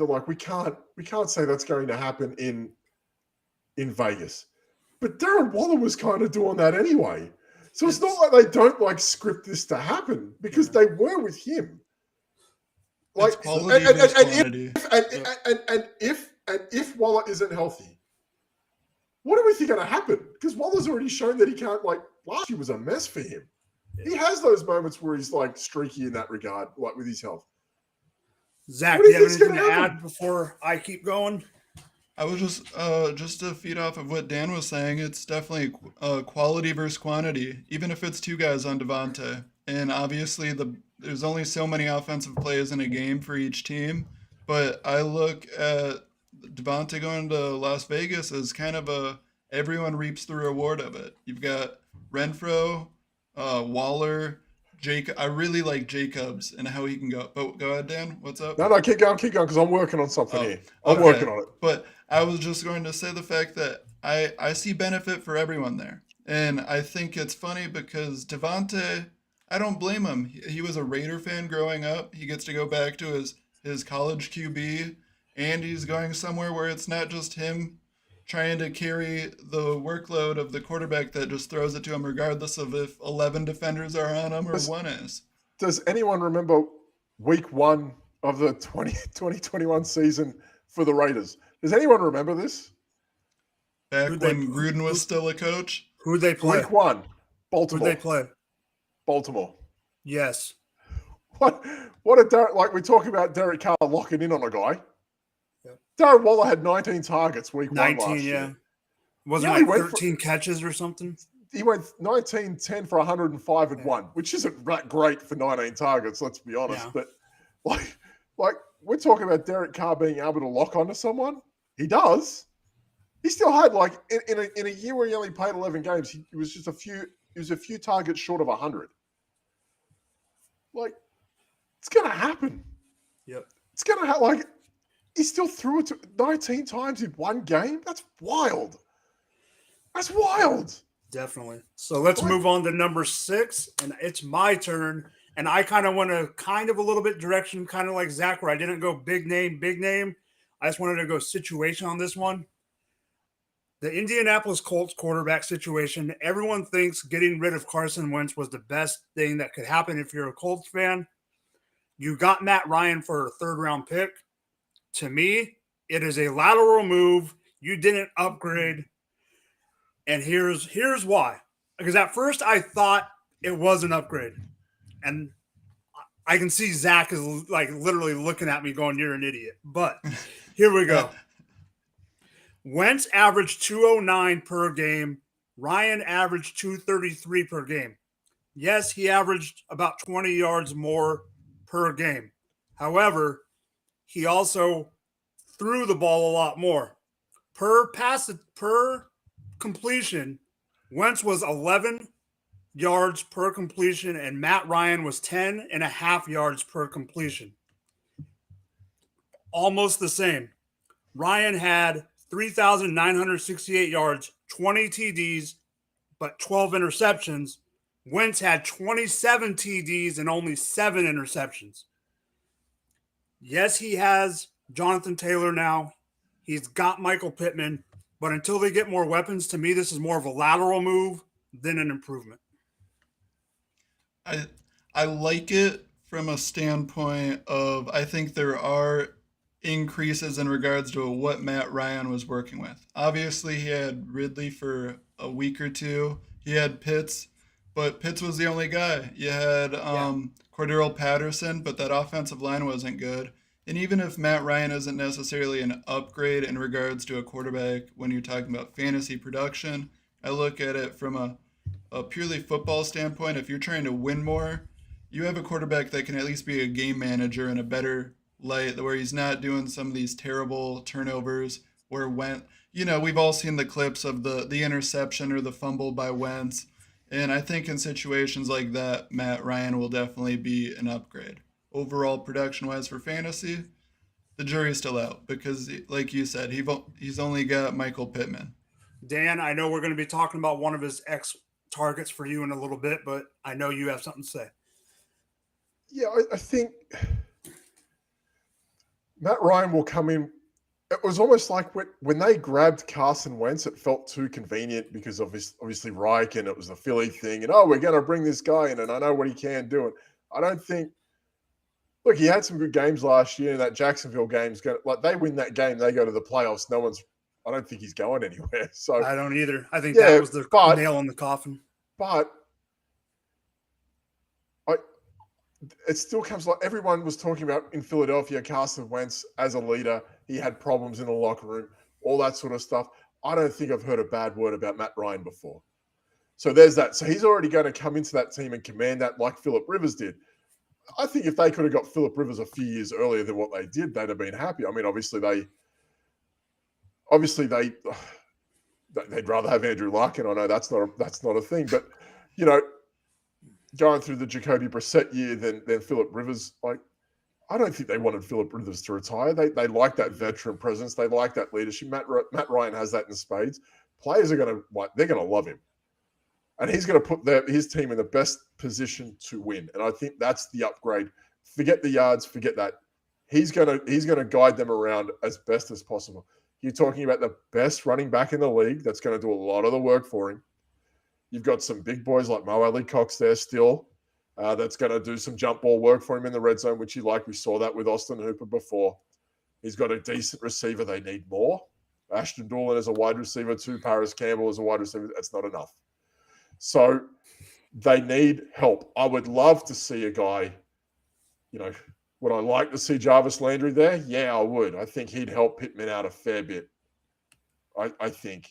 Like we can't say that's going to happen in Vegas, but Darren Waller was kind of doing that anyway. So it's not like they don't script this to happen because they were with him. Like if Waller isn't healthy, what do we think going to happen? Because Waller's already shown that he can't. Last year was a mess for him. He has those moments where he's streaky in that regard, with his health.
Zach, do you have anything to add before I keep going?
I was just to feed off of what Dan was saying, it's definitely quality versus quantity, even if it's two guys on Devonta. And obviously there's only so many offensive plays in a game for each team. But I look at Devonta going to Las Vegas as kind of everyone reaps the reward of it. You've got Renfrow, Waller, Jacob. I really like Jacobs and how he can go. But go ahead, Dan. What's up?
No, keep going, because I'm working on something here. I'm working on it.
But I was just going to say the fact that I see benefit for everyone there. And I think it's funny because Devonta, I don't blame him. He was a Raider fan growing up. He gets to go back to his college QB, and he's going somewhere where it's not just him trying to carry the workload of the quarterback that just throws it to him regardless of if 11 defenders are on him or one is.
Does anyone remember week 1 of the 2021 season for the Raiders? Does anyone remember this?
Back when Gruden was still a coach?
Who'd they play?
Week 1, Baltimore.
Who'd they play?
Baltimore.
Yes.
What we talk about Derek Carr locking in on a guy. Yep. Darren Waller had 19 targets week 1 last year.
Wasn't it 13 catches or something?
He went 19, 10 for 105 and 1, which isn't that great for 19 targets, let's be honest. Yeah. But we're talking about Derek Carr being able to lock onto someone. He does. He still had in a year where he only played 11 games, he was just a few targets short of 100. It's gonna happen.
Yep.
It's gonna happen. He still threw it 19 times in one game. That's wild. That's wild.
Definitely. So let's move on to number 6, and it's my turn. And I kind of want to a little bit direction, kind of like Zach, where I didn't go big name. I just wanted to go situation on this one. The Indianapolis Colts quarterback situation. Everyone thinks getting rid of Carson Wentz was the best thing that could happen if you're a Colts fan. You got Matt Ryan for a 3rd-round pick. To me, it is a lateral move. You didn't upgrade. And here's why. Because at first I thought it was an upgrade. And I can see Zach is literally looking at me going, you're an idiot. But here we go. Wentz averaged 209 per game. Ryan averaged 233 per game. Yes, he averaged about 20 yards more per game. However, he also threw the ball a lot more. per completion, Wentz was 11 yards per completion, and Matt Ryan was 10.5 yards per completion. Almost the same. Ryan had 3,968 yards, 20 TDs, but 12 interceptions. Wentz had 27 TDs and only 7 interceptions. Yes, he has Jonathan Taylor now. He's got Michael Pittman. But until they get more weapons, to me, this is more of a lateral move than an improvement.
I like it from a standpoint of I think there are increases in regards to what Matt Ryan was working with. Obviously, he had Ridley for a week or two. He had Pitts, but Pitts was the only guy. You had Cordero Patterson, but that offensive line wasn't good. And even if Matt Ryan isn't necessarily an upgrade in regards to a quarterback when you're talking about fantasy production, I look at it from a purely football standpoint. If you're trying to win more, you have a quarterback that can at least be a game manager in a better light, where he's not doing some of these terrible turnovers where we've all seen the clips of the interception or the fumble by Wentz. And I think in situations like that, Matt Ryan will definitely be an upgrade. Overall production-wise for fantasy, the jury's still out because, like you said, he's only got Michael Pittman.
Dan, I know we're going to be talking about one of his ex-targets for you in a little bit, but I know you have something to say.
Yeah, I think Matt Ryan will come in. It was almost like when they grabbed Carson Wentz, it felt too convenient because obviously Reich, and it was the Philly thing. And, we're going to bring this guy in, and I know what he can do. And I don't think – look, he had some good games last year, and that Jacksonville game's going to – they win that game, they go to the playoffs. I don't think he's going anywhere. So
I don't either. I think that was the nail in the coffin.
But it still comes like everyone was talking about in Philadelphia, Carson Wentz as a leader. He had problems in the locker room, all that sort of stuff. I don't think I've heard a bad word about Matt Ryan before. So there's that. So he's already going to come into that team and command that like Phillip Rivers did. I think if they could have got Phillip Rivers a few years earlier than what they did, they'd have been happy. I mean, obviously they'd rather have Andrew Luck, and I know that's not a thing, but going through the Jacoby Brissett year than Phillip Rivers, I don't think they wanted Phillip Rivers to retire. They like that veteran presence. They like that leadership. Matt Ryan has that in spades. Players are going to love him, and he's going to put his team in the best position to win. And I think that's the upgrade. Forget the yards, forget that. He's going to guide them around as best as possible. You're talking about the best running back in the league that's going to do a lot of the work for him. You've got some big boys like Mo Alley-Cox there still. That's going to do some jump ball work for him in the red zone, which you like. We saw that with Austin Hooper before. He's got a decent receiver. They need more. Ashton Doolin is a wide receiver too. Paris Campbell is a wide receiver. That's not enough. So they need help. I would love to see a guy, would I like to see Jarvis Landry there? Yeah, I would. I think he'd help Pittman out a fair bit. I think.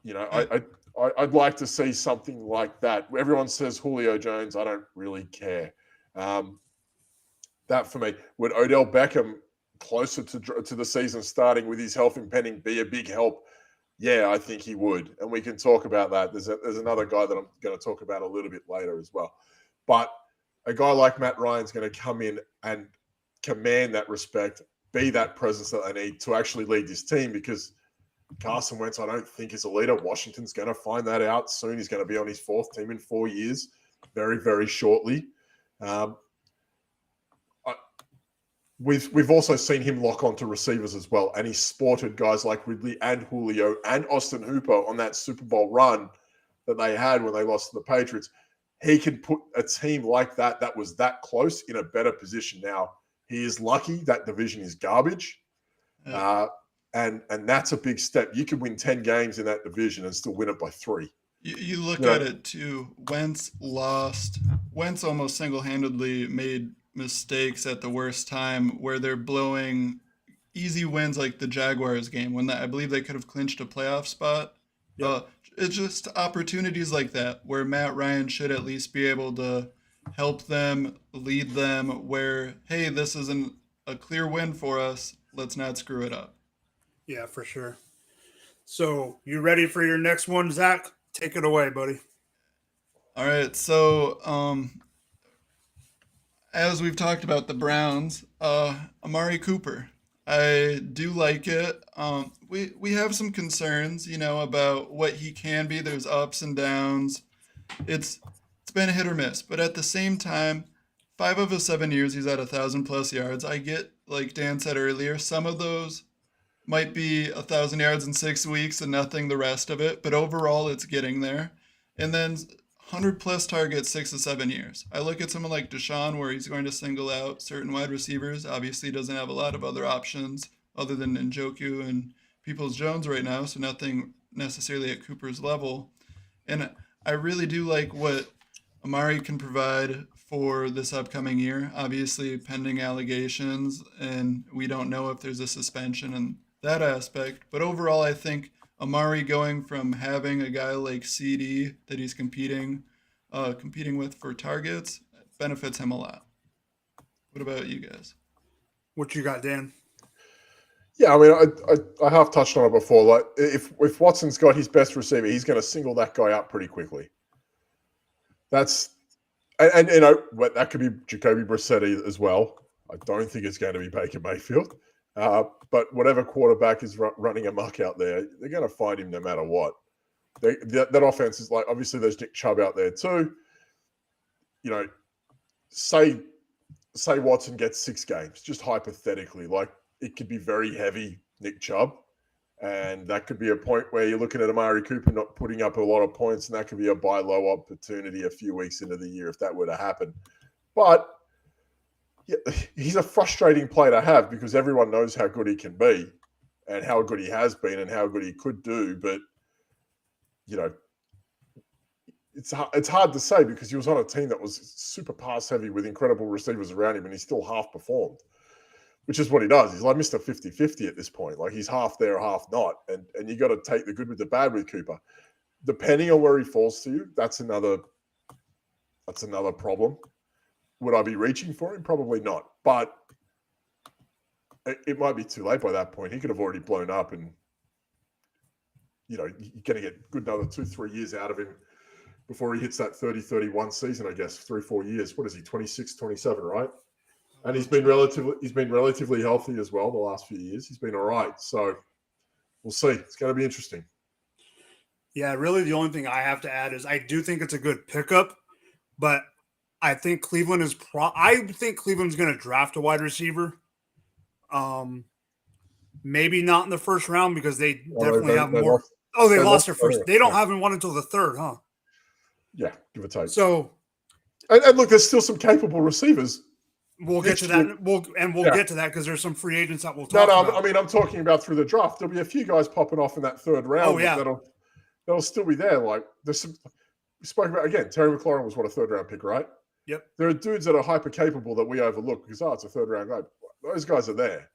I'd like to see something like that. Everyone says Julio Jones. I don't really care. That for me. Would Odell Beckham, closer to the season starting with his health impending, be a big help? Yeah, I think he would. And we can talk about that. There's another guy that I'm going to talk about a little bit later as well. But a guy like Matt Ryan's going to come in and command that respect, be that presence that they need to actually lead this team, because Carson Wentz, I don't think, is a leader. Washington's going to find that out soon. He's going to be on his fourth team in 4 years, very, very shortly. We've also seen him lock onto receivers as well, and he's sported guys like Ridley and Julio and Austin Hooper on that Super Bowl run that they had when they lost to the Patriots. He can put a team like that was that close in a better position now. He is lucky. That division is garbage.
Yeah.
And that's a big step. You could win 10 games in that division and still win it by 3.
You look at it too. Wentz lost. Wentz almost single-handedly made mistakes at the worst time where they're blowing easy wins like the Jaguars game when I believe they could have clinched a playoff spot. Yep. It's just opportunities like that where Matt Ryan should at least be able to help them, lead them where, hey, this isn't a clear win for us. Let's not screw it up.
Yeah, for sure. So, you ready for your next one, Zach? Take it away, buddy.
All right, so as we've talked about the Browns, Amari Cooper, I do like it. We have some concerns, about what he can be. There's ups and downs. It's been hit or miss, but at the same time, 5 of his 7 years, he's at 1,000+ yards. I get, like Dan said earlier, some of those might be 1,000 yards in 6 weeks and nothing the rest of it, but overall it's getting there. And then 100+ targets 6 to 7 years. I look at someone like Deshaun where he's going to single out certain wide receivers. Obviously, doesn't have a lot of other options other than Njoku and Peoples-Jones right now, so nothing necessarily at Cooper's level. And I really do like what Amari can provide for this upcoming year. Obviously, pending allegations, and we don't know if there's a suspension and that aspect. But overall, I think Amari going from having a guy like CD that he's competing with for targets benefits him a lot. What about you guys?
What you got, Dan?
Yeah, I mean, I have touched on it before. Like, if Watson's got his best receiver, he's going to single that guy out pretty quickly. That could be Jacoby Brissett as well. I don't think it's going to be Baker Mayfield. But whatever quarterback is running amok out there, they're going to find him no matter what. That offense is like, obviously there's Nick Chubb out there too. Say Watson gets 6 games, just hypothetically, like it could be very heavy Nick Chubb. And that could be a point where you're looking at Amari Cooper not putting up a lot of points, and that could be a buy low opportunity a few weeks into the year if that were to happen. But yeah, he's a frustrating player to have because everyone knows how good he can be and how good he has been and how good he could do. But, it's hard to say because he was on a team that was super pass heavy with incredible receivers around him and he still half performed, which is what he does. He's like Mr. 50-50 at this point. Like he's half there, half not. And you got to take the good with the bad with Cooper. Depending on where he falls to you, that's another problem. Would I be reaching for him? Probably not. But it might be too late by that point. He could have already blown up and, you're going to get good another 2-3 years out of him before he hits that 30-31 season, I guess, 3-4 years. What is he, 26, 27, right? And he's been relatively healthy as well the last few years. He's been all right. So we'll see. It's going to be interesting.
Yeah, really the only thing I have to add is I do think it's a good pickup, but I think Cleveland is Cleveland's going to draft a wide receiver. Maybe not in the first round because they definitely have more. They lost their first. They don't have one until the third, huh?
Yeah, give or take.
So,
and look, there's still some capable receivers.
We'll get to that. We'll get to that because there's some free agents that we'll talk about.
I mean, I'm talking about through the draft. There'll be a few guys popping off in that third round.
Oh, yeah.
That'll still be there. Like there's some. We spoke about again. Terry McLaurin was a third round pick, right?
Yep.
There are dudes that are hyper capable that we overlook because it's a third round guy. Those guys are there.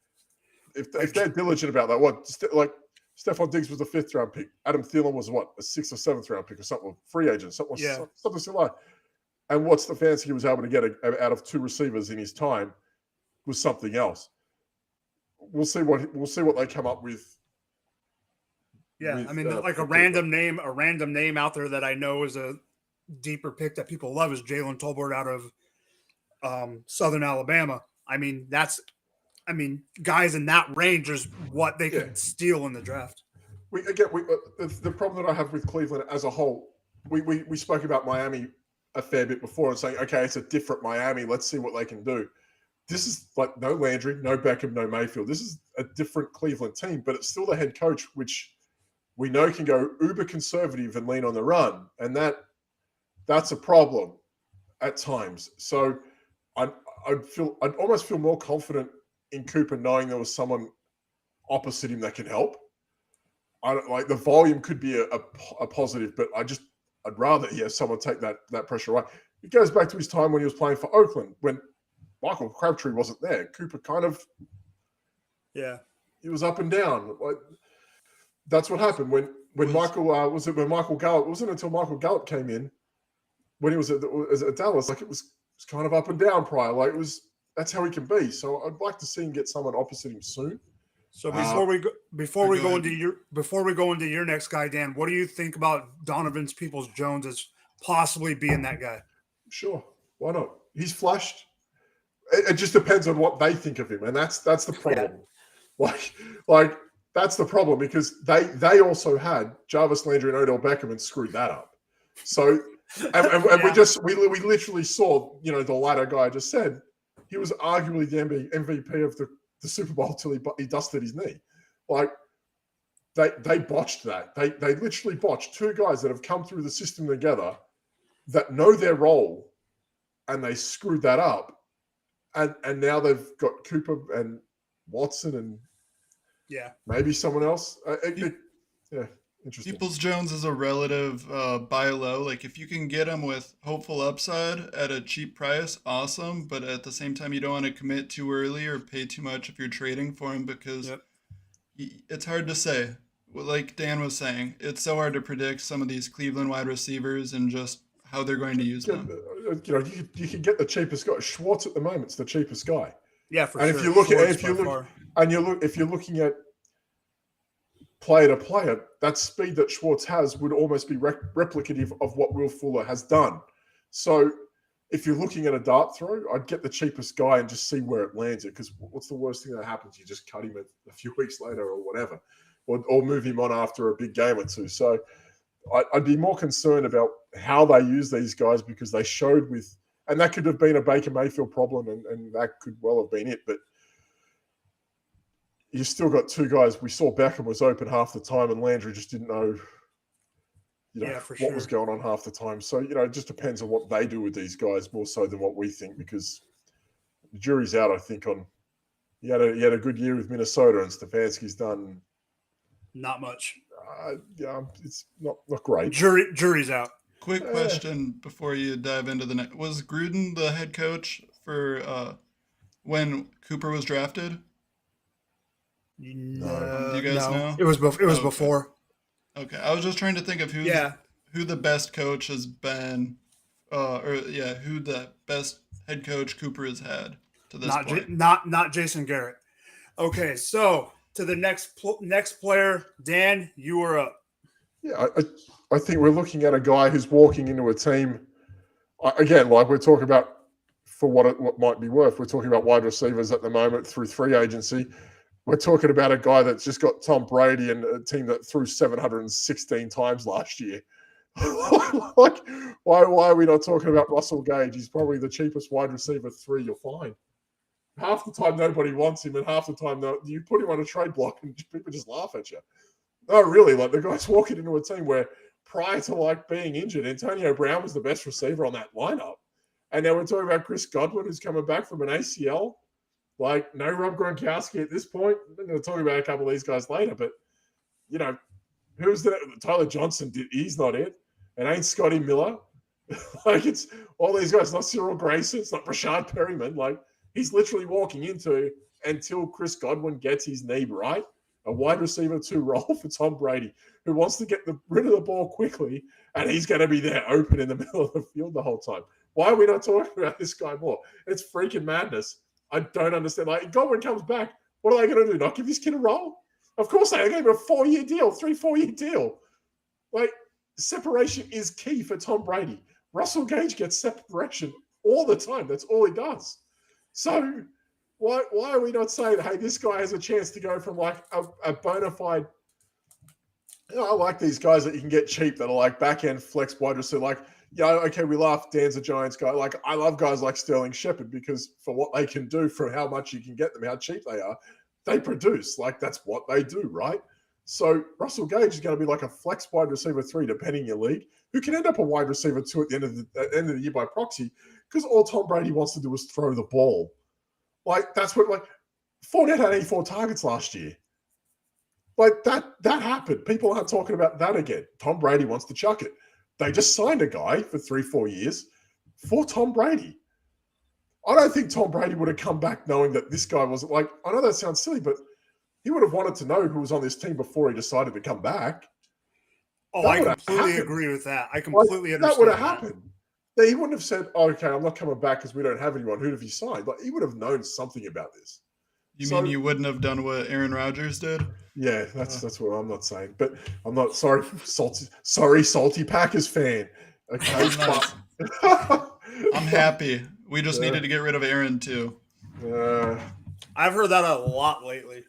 If they're diligent about that, like Stephon Diggs was a 5th round pick. Adam Thielen was a 6th or 7th round pick or something. Free agent, something similar. And what Stefanski was able to get out of 2 receivers in his time was something else. We'll see what they come up with.
Yeah, I mean, like a random name out there that I know is a deeper pick that people love is Jalen Tolbert out of Southern Alabama. I mean, guys in that range is what they could steal in the draft.
The problem that I have with Cleveland as a whole, we spoke about Miami a fair bit before and saying, okay, it's a different Miami. Let's see what they can do. This is like no Landry, no Beckham, no Mayfield. This is a different Cleveland team, but it's still the head coach, which we know can go uber conservative and lean on the run. And that's a problem at times. So I'd almost feel more confident in Cooper knowing there was someone opposite him that can help. The volume could be a positive, but I'd rather someone take that pressure away. It goes back to his time when he was playing for Oakland when Michael Crabtree wasn't there. Cooper kind of he was up and down. That's what happened when Michael Gallup. It wasn't until Michael Gallup came in when he was at Dallas. Like it was kind of up and down prior. That's how he can be. So I'd like to see him get someone opposite him soon.
So before we go
ahead.
into your next guy, Dan, what do you think about Donovan Peoples-Jones as possibly being that guy?
Sure, why not? He's flashed. It just depends on what they think of him, and that's the problem. Yeah. Like that's the problem because they also had Jarvis Landry and Odell Beckham and screwed that up. So and we literally saw, the latter guy I just said, he was arguably the MVP of the Super Bowl till he dusted his knee. Like they botched that. They literally botched two guys that have come through the system together that know their role, and they screwed that up. And now they've got Cooper and Watson and maybe someone else. Interesting.
Peoples-Jones is a relative buy low. Like if you can get him with hopeful upside at a cheap price, awesome. But at the same time, you don't want to commit too early or pay too much if you're trading for him because it's hard to say. Like Dan was saying, it's so hard to predict some of these Cleveland wide receivers and just how they're going to use them.
You can get the cheapest guy. Schwartz at the moment's the cheapest guy.
Yeah, for
and
sure.
If you're looking at player to player, that speed that Schwartz has would almost be replicative of what Will Fuller has done. So if you're looking at a dart throw, I'd get the cheapest guy and just see where it lands it. Because what's the worst thing that happens? You just cut him a few weeks later or whatever, or move him on after a big game or two. So I'd be more concerned about how they use these guys because they showed and that could have been a Baker Mayfield problem and that could well have been it. But you still got two guys. We saw Beckham was open half the time and Landry just didn't know, what was going on half the time. So, it just depends on what they do with these guys more so than what we think because the jury's out, I think, on he had a good year with Minnesota and Stefanski's done
not much.
It's not great.
Jury's out.
Quick question before you dive into the next. Was Gruden the head coach for when Cooper was drafted?
No.
Do you guys know?
It was before.
Okay, I was just trying to think of who the best coach has been, who the best head coach Cooper has had to this point.
Not Jason Garrett. Okay, so to the next player, Dan, you are up.
Yeah, I think we're looking at a guy who's walking into a team. Again, like we're talking about for what might be worth. We're talking about wide receivers at the moment through free agency. We're talking about a guy that's just got Tom Brady and a team that threw 716 times last year. Like, why are we not talking about Russell Gage? He's probably the cheapest wide receiver 3 you'll find. Half the time nobody wants him, and half the time you put him on a trade block and people just laugh at you. No, really, like the guy's walking into a team where prior to being injured, Antonio Brown was the best receiver on that lineup. And now we're talking about Chris Godwin, who's coming back from an ACL. Like, no Rob Gronkowski at this point. We're going to talk about a couple of these guys later, but, who's the Tyler Johnson? He's not it. It ain't Scotty Miller. It's all these guys, not Cyril Grayson. It's not Rashad Perryman. He's literally walking into, until Chris Godwin gets his knee right, a wide receiver 2 role for Tom Brady, who wants to get rid of the ball quickly, and he's going to be there open in the middle of the field the whole time. Why are we not talking about this guy more? It's freaking madness. I don't understand. Godwin comes back. What are they going to do? Not give this kid a role? Of course they are. They gave him a 4-year deal, 4-year deal. Separation is key for Tom Brady. Russell Gage gets separation all the time. That's all he does. So why are we not saying, hey, this guy has a chance to go from a bona fide, I like these guys that you can get cheap that are back-end flex wide receiver. Okay, we laugh, Dan's a Giants guy. I love guys like Sterling Shepard because for what they can do, for how much you can get them, how cheap they are, they produce. That's what they do, right? So Russell Gage is going to be a flex wide receiver 3, depending your league, who can end up a wide receiver 2 at the end of the year by proxy, because all Tom Brady wants to do is throw the ball. That's what Fournette had 84 targets last year. That happened. People aren't talking about that again. Tom Brady wants to chuck it. They just signed a guy for 3-4 years for Tom Brady. I don't think Tom Brady would have come back knowing that this guy wasn't I know that sounds silly, but he would have wanted to know who was on this team before he decided to come back.
Oh, I completely agree with that. I completely understand.
That would have happened. He wouldn't have said, okay, I'm not coming back because we don't have anyone. Who have you signed? He would have known something about this.
You mean you wouldn't have done what Aaron Rodgers did?
Yeah, that's what I'm not saying. But I'm not sorry, salty Packers fan. Okay,
Nice. I'm happy. We just needed to get rid of Aaron too.
I've heard that a lot lately.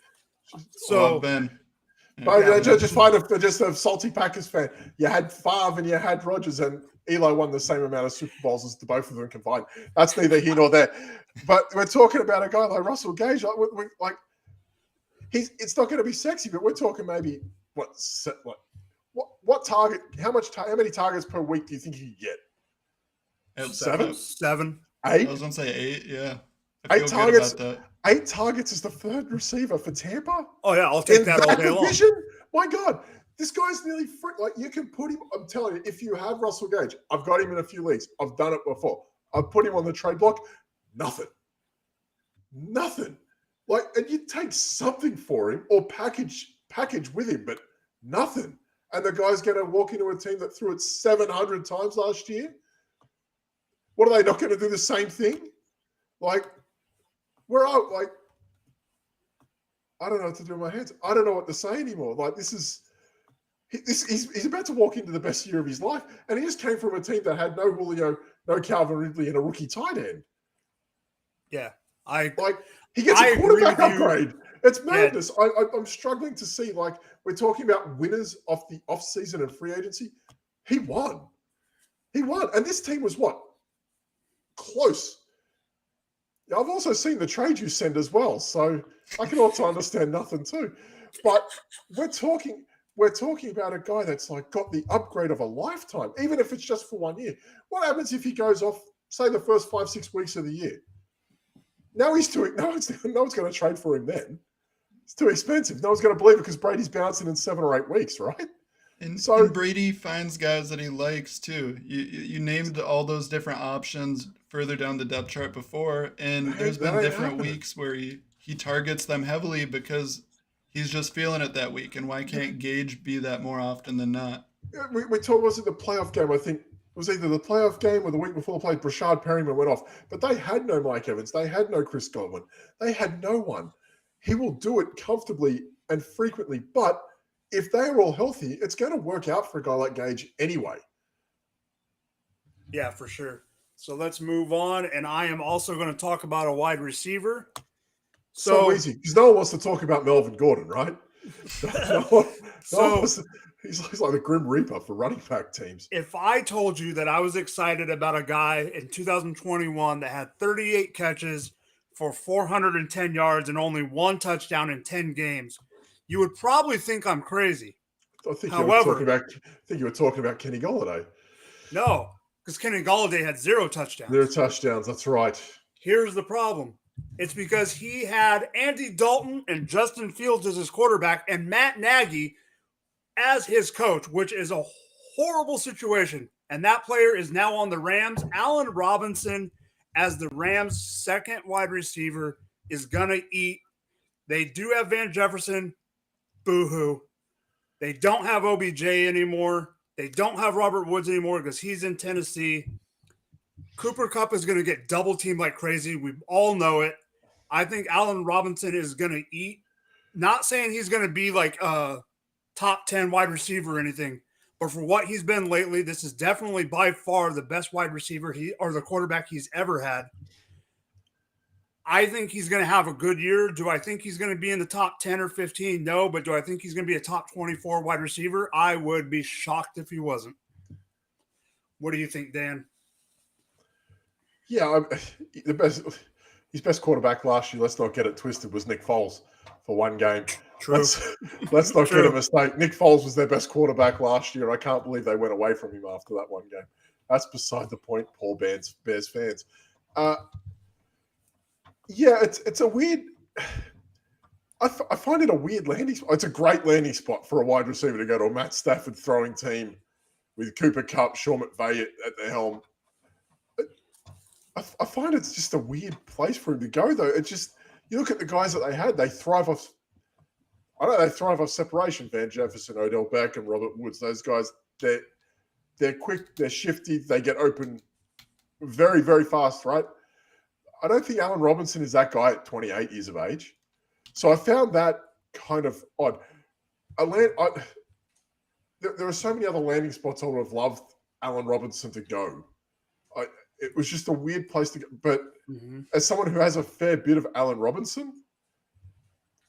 So Ben.
But just a salty Packers fan. You had Favre and you had Rodgers, and Eli won the same amount of Super Bowls as the both of them combined. That's neither here nor there. But we're talking about a guy like Russell Gage. It's not going to be sexy, but we're talking maybe what target? How many targets per week do you think he could get?
7,
8.
I was going to say 8. Yeah.
8 targets. 8 targets is the third receiver for Tampa.
Oh yeah, I'll take that all day long.
My God, this guy's nearly free. Like, you can put him. I'm telling you, if you have Russell Gage, I've got him in a few leagues. I've done it before. I've put him on the trade block. Nothing. Like, and you take something for him or package with him, but nothing. And the guy's going to walk into a team that threw it 700 times last year. What are they not going to do the same thing? Like, I don't know what to do with my hands. I don't know what to say anymore. Like, he's about to walk into the best year of his life, and he just came from a team that had no Julio, no Calvin Ridley, and a rookie tight end.
Yeah,
he gets a quarterback upgrade. It's madness. Yeah. I'm struggling to see, like, we're talking about winners off the offseason and free agency. He won. And this team was what? Close. I've also seen the trade you send as well, so I can also understand nothing too. But we're talking about a guy that's like got the upgrade of a lifetime, even if it's just for 1 year. What happens if he goes off, say, the first 5-6 weeks of the year? No one's going to trade for him then. It's too expensive. No one's going to believe it because Brady's bouncing in 7 or 8 weeks, right?
And Brady finds guys that he likes too. You named all those different options further down the depth chart before, and there's been different weeks where he targets them heavily because he's just feeling it that week. And why can't Gage be that more often than not?
We talked, was it the playoff game? I think it was either the playoff game or the week before played. Brashad Perryman went off, but they had no Mike Evans. They had no Chris Godwin. They had no one. He will do it comfortably and frequently, but if they're all healthy, it's going to work out for a guy like Gage anyway.
Yeah, for sure. So let's move on. And I am also going to talk about a wide receiver.
So easy, because no one wants to talk about Melvin Gordon, right? He's like the Grim Reaper for running back teams.
If I told you that I was excited about a guy in 2021 that had 38 catches for 410 yards and only 1 touchdown in 10 games, you would probably think I'm crazy.
However, you were talking about Kenny Golladay.
No, because Kenny Golladay had 0 touchdowns.
0 touchdowns, that's right.
Here's the problem. It's because he had Andy Dalton and Justin Fields as his quarterback and Matt Nagy as his coach, which is a horrible situation. And that player is now on the Rams. Allen Robinson, as the Rams' second wide receiver, is going to eat. They do have Van Jefferson. Boo-hoo. They don't have OBJ anymore. They don't have Robert Woods anymore because he's in Tennessee. Cooper Kupp is going to get double teamed like crazy. We all know it. I think Allen Robinson is going to eat. Not saying he's going to be like a top 10 wide receiver or anything, but for what he's been lately, this is definitely by far the best wide receiver or the quarterback he's ever had. I think he's going to have a good year. Do I think he's going to be in the top 10 or 15? No, but do I think he's going to be a top 24 wide receiver? I would be shocked if he wasn't. What do you think, Dan?
Yeah, his best quarterback last year, let's not get it twisted, was Nick Foles for 1 game.
True.
Let's not get a mistake. Nick Foles was their best quarterback last year. I can't believe they went away from him after that 1 game. That's beside the point, Paul Bears fans. Yeah, it's a weird. I find it a weird landing spot. It's a great landing spot for a wide receiver to go to a Matt Stafford throwing team with Cooper Kupp, Sean McVay at the helm. I find it's just a weird place for him to go, though. It's just, you look at the guys that they had, they thrive off. They thrive off separation. Van Jefferson, Odell Beckham, Robert Woods. Those guys, they're quick, they're shifty, they get open very, very fast, right? I don't think Allen Robinson is that guy at 28 years of age. So I found that kind of odd. There are so many other landing spots I would have loved Allen Robinson to go. It was just a weird place to go. But as someone who has a fair bit of Allen Robinson,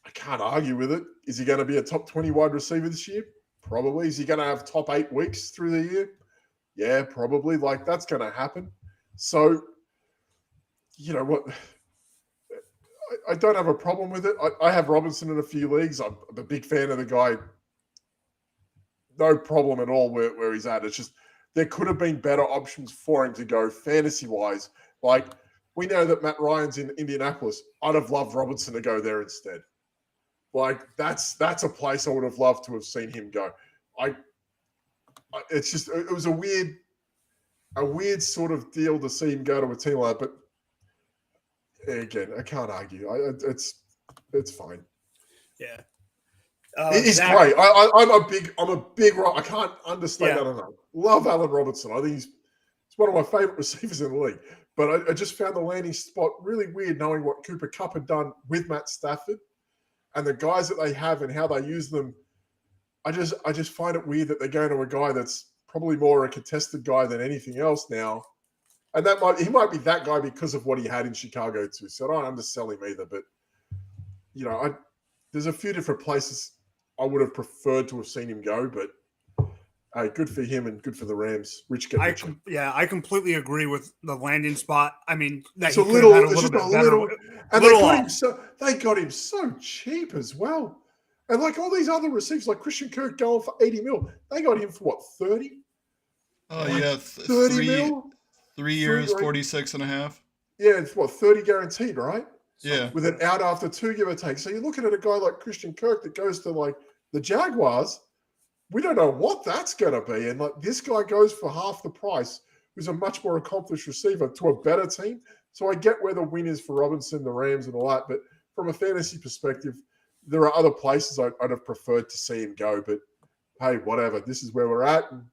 I can't argue with it. Is he going to be a top 20 wide receiver this year? Probably. Is he going to have top 8 weeks through the year? Yeah, probably. Like, that's going to happen. So, you know what? I don't have a problem with it. I have Robinson in a few leagues. I'm a big fan of the guy. No problem at all where he's at. It's just there could have been better options for him to go fantasy-wise. Like, we know that Matt Ryan's in Indianapolis. I'd have loved Robinson to go there instead. Like, that's a place I would have loved to have seen him go. It's just, it was a weird sort of deal to see him go to a team like that. But again, I can't argue. It's fine.
Yeah.
He's great. I'm a big. I can't understand that enough. Love Allen Robinson. I think he's one of my favorite receivers in the league. But I just found the landing spot really weird, knowing what Cooper Kupp had done with Matt Stafford and the guys that they have and how they use them. I just find it weird that they're going to a guy that's probably more a contested guy than anything else now. And he might be that guy because of what he had in Chicago too. So I don't undersell him either. But you know, there's a few different places I would have preferred to have seen him go, but good for him and good for the Rams. Rich get richer.
I completely agree with the landing spot. I mean,
it's a little bit they got him so cheap as well. And like all these other receivers, like Christian Kirk going for 80 mil, they got him for what, 30?
Oh, yeah.
30 mil?
3 years, 46 and a half.
Yeah, it's what, 30 guaranteed, right?
Yeah.
With an out after 2, give or take. So you're looking at a guy like Christian Kirk that goes to like the Jaguars. We don't know what that's going to be. And like this guy goes for half the price, who's a much more accomplished receiver to a better team. So I get where the win is for Robinson, the Rams and all that. But from a fantasy perspective, there are other places I'd have preferred to see him go. But hey, whatever. This is where we're at. And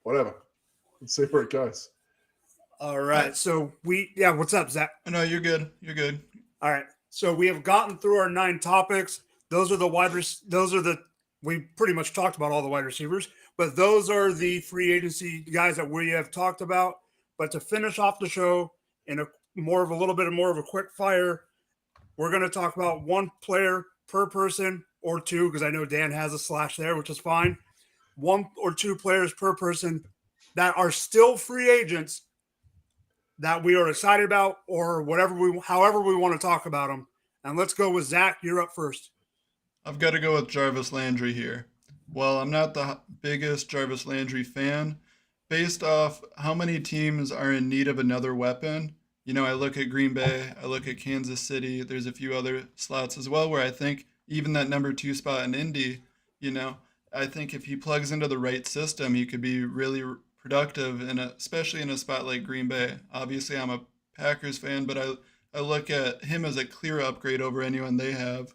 whatever. Let's see where it goes.
All right. So what's up, Zach?
No, you're good. You're good.
All right. So we have gotten through our 9 topics. We pretty much talked about all the wide receivers, but those are the free agency guys that we have talked about. But to finish off the show in a little bit more of a quick fire, we're going to talk about 1 player per person or 2, because I know Dan has a slash there, which is fine. 1 or 2 players per person that are still free agents that we are excited about, or however we want to talk about them. And let's go with Zach. You're up first.
I've got to go with Jarvis Landry here. Well, I'm not the biggest Jarvis Landry fan. Based off how many teams are in need of another weapon, you know, I look at Green Bay, I look at Kansas City. There's a few other slots as well where I think even that number 2 spot in Indy, you know, I think if he plugs into the right system, he could be really productive, especially in a spot like Green Bay. Obviously, I'm a Packers fan, but I look at him as a clear upgrade over anyone they have.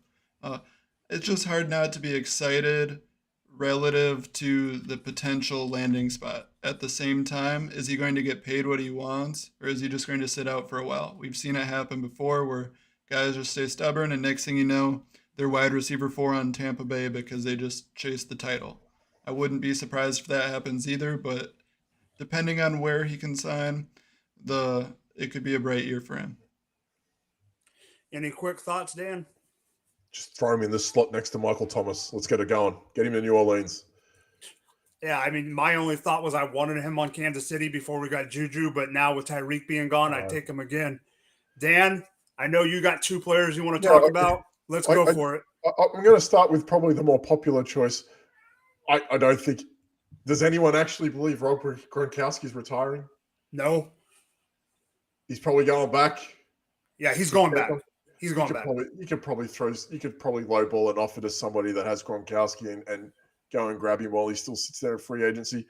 It's just hard not to be excited relative to the potential landing spot. At the same time, is he going to get paid what he wants, or is he just going to sit out for a while? We've seen it happen before where guys just stay stubborn, and next thing you know, they're wide receiver 4 on Tampa Bay because they just chased the title. I wouldn't be surprised if that happens either, but depending on where he can sign, it could be a bright year for him.
Any quick thoughts, Dan?
Just throw him in this slot next to Michael Thomas. Let's get it going. Get him to New Orleans.
Yeah, I mean, my only thought was I wanted him on Kansas City before we got Juju, but now with Tyreek being gone, I'd take him again. Dan, I know you got 2 players you want to talk about. Let's go for it.
I'm going to start with probably the more popular choice. I don't think – does anyone actually believe Rob Gronkowski's retiring?
No.
He's probably going back.
Yeah, he's going back. He's going back.
You could probably lowball an offer to somebody that has Gronkowski and go and grab him while he still sits there in free agency.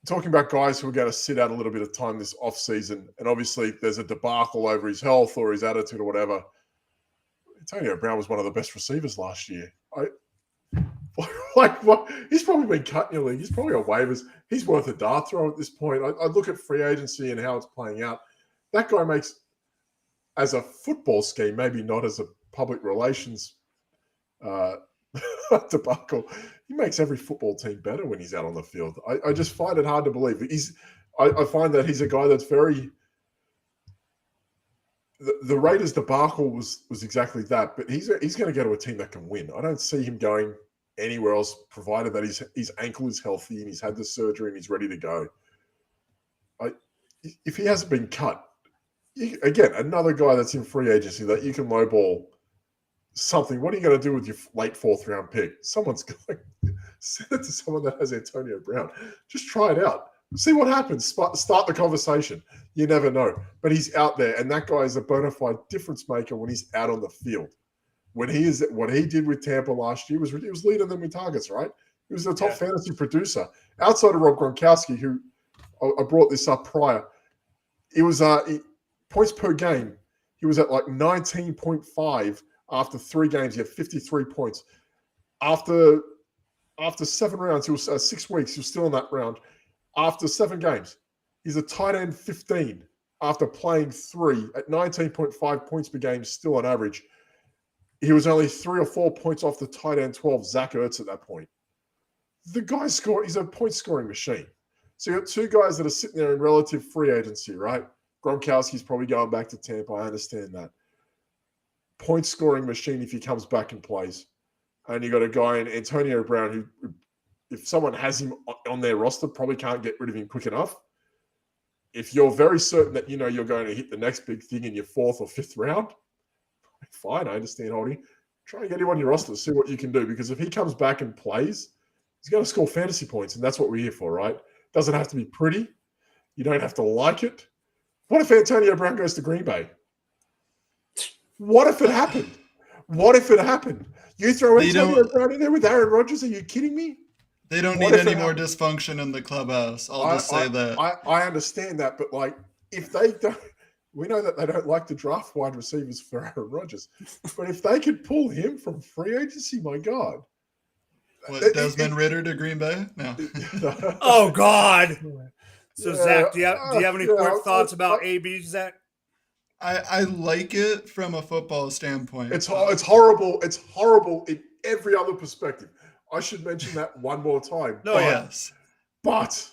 Talking about guys who are going to sit out a little bit of time this offseason, and obviously there's a debacle over his health or his attitude or whatever. Antonio Brown was one of the best receivers last year. He's probably been cut in your league. He's probably on waivers. He's worth a dart throw at this point. I look at free agency and how it's playing out. That guy makes as a football scheme, maybe not as a public relations debacle, he makes every football team better when he's out on the field. I just find it hard to believe. I find that he's a guy that's very. The Raiders debacle was exactly that, but he's going to go to a team that can win. I don't see him going anywhere else, provided that his ankle is healthy and he's had the surgery and he's ready to go. If he hasn't been cut, again, another guy that's in free agency that you can lowball something. What are you going to do with your late 4th round pick? Someone's going to send it to someone that has Antonio Brown. Just try it out. See what happens. Start the conversation. You never know. But he's out there, and that guy is a bona fide difference maker when he's out on the field. When he is, what he did with Tampa last year was leading them in targets, right? He was the top fantasy producer outside of Rob Gronkowski, who I brought this up prior. It was points per game. He was at like 19.5 after 3 games. He had 53 points. After 7 rounds, he was 6 weeks. He was still in that round. After 7 games, he's a tight end 15 after playing 3 at 19.5 points per game, still on average. He was only 3 or 4 points off the tight end 12, Zach Ertz, at that point. The guy he's a point scoring machine. So you got 2 guys that are sitting there in relative free agency, right? Gronkowski's probably going back to Tampa. I understand that. Point scoring machine if he comes back and plays. And you got a guy in Antonio Brown who, if someone has him on their roster, probably can't get rid of him quick enough. If you're very certain that you're going to hit the next big thing in your 4th or 5th round, fine, I understand holding. Try and get him on your roster, see what you can do. Because if he comes back and plays, he's going to score fantasy points, and that's what we're here for, right? Doesn't have to be pretty. You don't have to like it. What if Antonio Brown goes to Green Bay? What if it happened? What if it happened? You throw Antonio Brown in there with Aaron Rodgers? Are you kidding me?
They don't need any more dysfunction in the clubhouse. I'll just say that.
I understand that, but like, if they don't, we know that they don't like to draft wide receivers for Aaron Rodgers. But if they could pull him from free agency, my God.
What, Desmond Ritter to Green Bay? No.
Oh, God. So, Zach, do you have any quick thoughts about AB, Zach?
I like it from a football standpoint.
It's horrible. It's horrible in every other perspective. I should mention that one more time.
No, yes.
But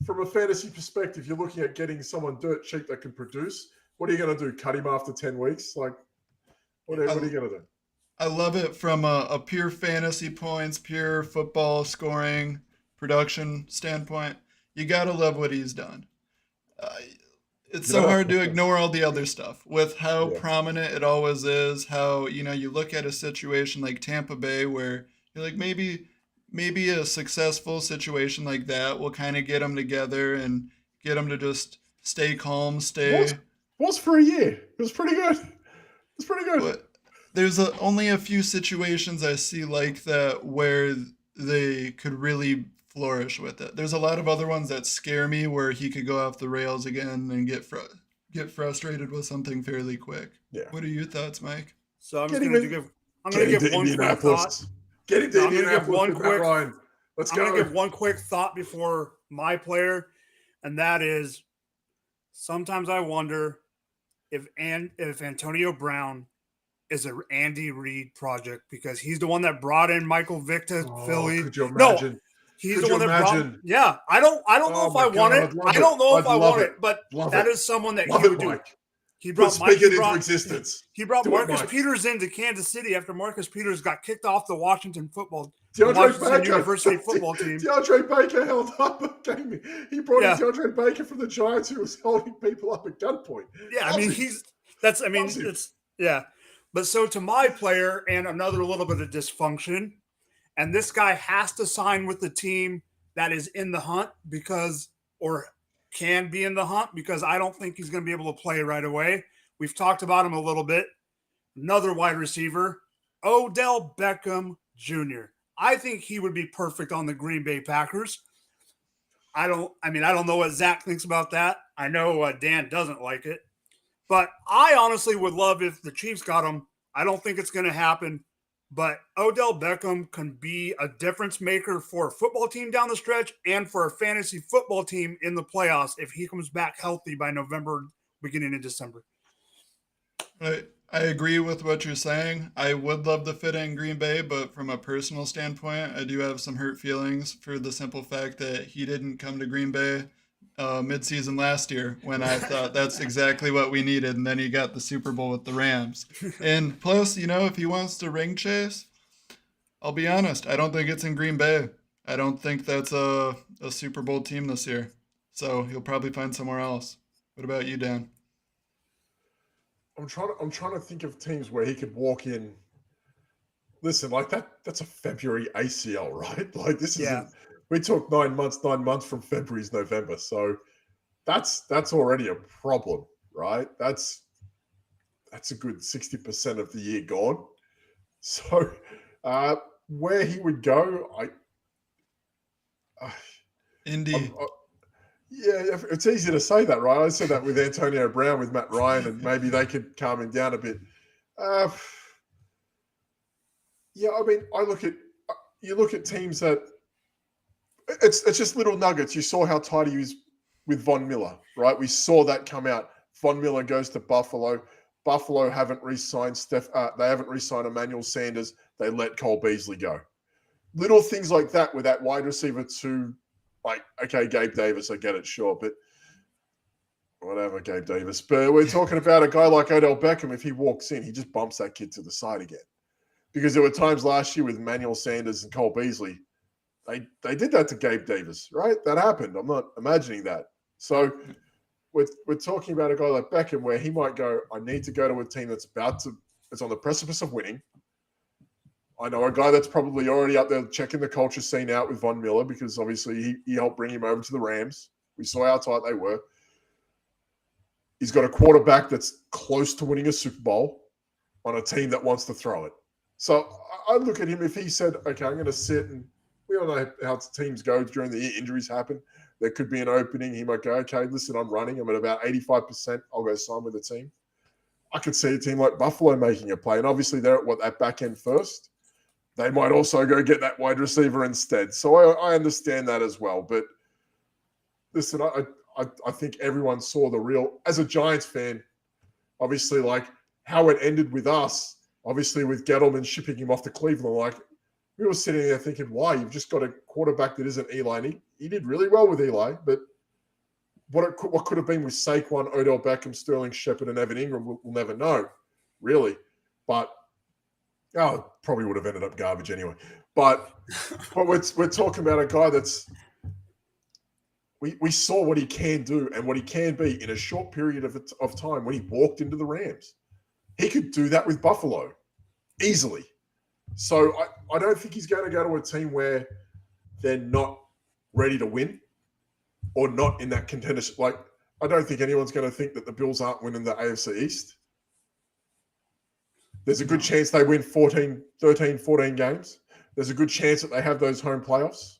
from a fantasy perspective, you're looking at getting someone dirt cheap that can produce. What are you going to do? Cut him after 10 weeks? Like, what are you going to do?
I love it from a pure fantasy points, pure football scoring, production standpoint. You got to love what he's done. It's so hard to ignore all the other stuff with how prominent it always is, how, you look at a situation like Tampa Bay where you're like, maybe a successful situation like that will kind of get them together and get them to just stay calm,
was for a year. It was pretty good.
But there's only a few situations I see like that where they could really flourish with it. There's a lot of other ones that scare me where he could go off the rails again and get frustrated with something fairly quick.
Yeah.
What are your thoughts, Mike?
So I'm going to give one quick thought.
Get him to Indianapolis. Let's go.
I'm going to give one quick thought before my player, and that is sometimes I wonder if Antonio Brown is an Andy Reid project because he's the one that brought in Michael Vick to Philly.
Could you imagine?
No, he's the one that brought. Yeah, I don't know if I want it. I don't know if I want it, but that is someone that he would do. He brought
into existence.
He brought Marcus Peters into Kansas City after Marcus Peters got kicked off the Washington University football team.
DeAndre Baker held up a game. He brought in DeAndre Baker from the Giants, who was holding people up at gunpoint.
Yeah, But so to my player, and another little bit of dysfunction, and this guy has to sign with the team that is in the hunt or can be in the hunt because I don't think he's going to be able to play right away. We've talked about him a little bit. Another wide receiver, Odell Beckham Jr. I think he would be perfect on the Green Bay Packers. I don't know what Zach thinks about that. I know Dan doesn't like it. But I honestly would love if the Chiefs got him. I don't think it's going to happen. But Odell Beckham can be a difference maker for a football team down the stretch and for a fantasy football team in the playoffs if he comes back healthy by November, beginning of December.
I agree with what you're saying. I would love to fit in Green Bay, but from a personal standpoint, I do have some hurt feelings for the simple fact that he didn't come to Green Bay midseason last year when I thought that's exactly what we needed, and then he got the Super Bowl with the Rams. And plus, if he wants to ring chase, I'll be honest, I don't think it's in Green Bay. I don't think that's a Super Bowl team this year. So he'll probably find somewhere else. What about you, Dan?
I'm trying to think of teams where he could walk in. Listen, like that's a February ACL, right? Like this isn't. We took 9 months. 9 months from February's November, so that's already a problem, right? That's a good 60% of the year gone. So where he would go,
Indy.
Yeah, it's easy to say that, right? I said that with Antonio Brown, with Matt Ryan, and maybe they could calm him down a bit. Yeah, I mean, you look at teams that it's just little nuggets. You saw how tight he was with Von Miller, right? We saw that come out. Von Miller goes to Buffalo. Buffalo haven't re-signed they haven't re-signed Emmanuel Sanders. They let Cole Beasley go. Little things like that with that wide receiver too. Like, okay, Gabe Davis, I get it, sure, but whatever, Gabe Davis. But we're talking about a guy like Odell Beckham. If he walks in, he just bumps that kid to the side again. Because there were times last year with Emmanuel Sanders and Cole Beasley, they did that to Gabe Davis, right? That happened. I'm not imagining that. So we're talking about a guy like Beckham where he might go, I need to go to a team that's on the precipice of winning. I know a guy that's probably already up there checking the culture scene out with Von Miller because obviously he helped bring him over to the Rams. We saw how tight they were. He's got a quarterback that's close to winning a Super Bowl on a team that wants to throw it. So I look at him, if he said, okay, I'm going to sit, and we all know how teams go during the year, injuries happen. There could be an opening. He might go, okay, listen, I'm running. I'm at about 85%. I'll go sign with the team. I could see a team like Buffalo making a play. And obviously they're at that back end first. They might also go get that wide receiver instead. So I understand that as well. But listen, I think everyone saw the real, as a Giants fan, obviously, like how it ended with us, obviously with Gettleman shipping him off to Cleveland. Like, we were sitting there thinking, why? You've just got a quarterback that isn't Eli. And he did really well with Eli. But what could have been with Saquon, Odell Beckham, Sterling Shepard, and Evan Ingram, we'll never know, really. But probably would have ended up garbage anyway. But we're talking about a guy that's we saw what he can do and what he can be in a short period of time when he walked into the Rams. He could do that with Buffalo easily. So I don't think he's going to go to a team where they're not ready to win or not in that contender. Like, I don't think anyone's going to think that the Bills aren't winning the AFC East. There's a good chance they win 13, 14 games. There's a good chance that they have those home playoffs.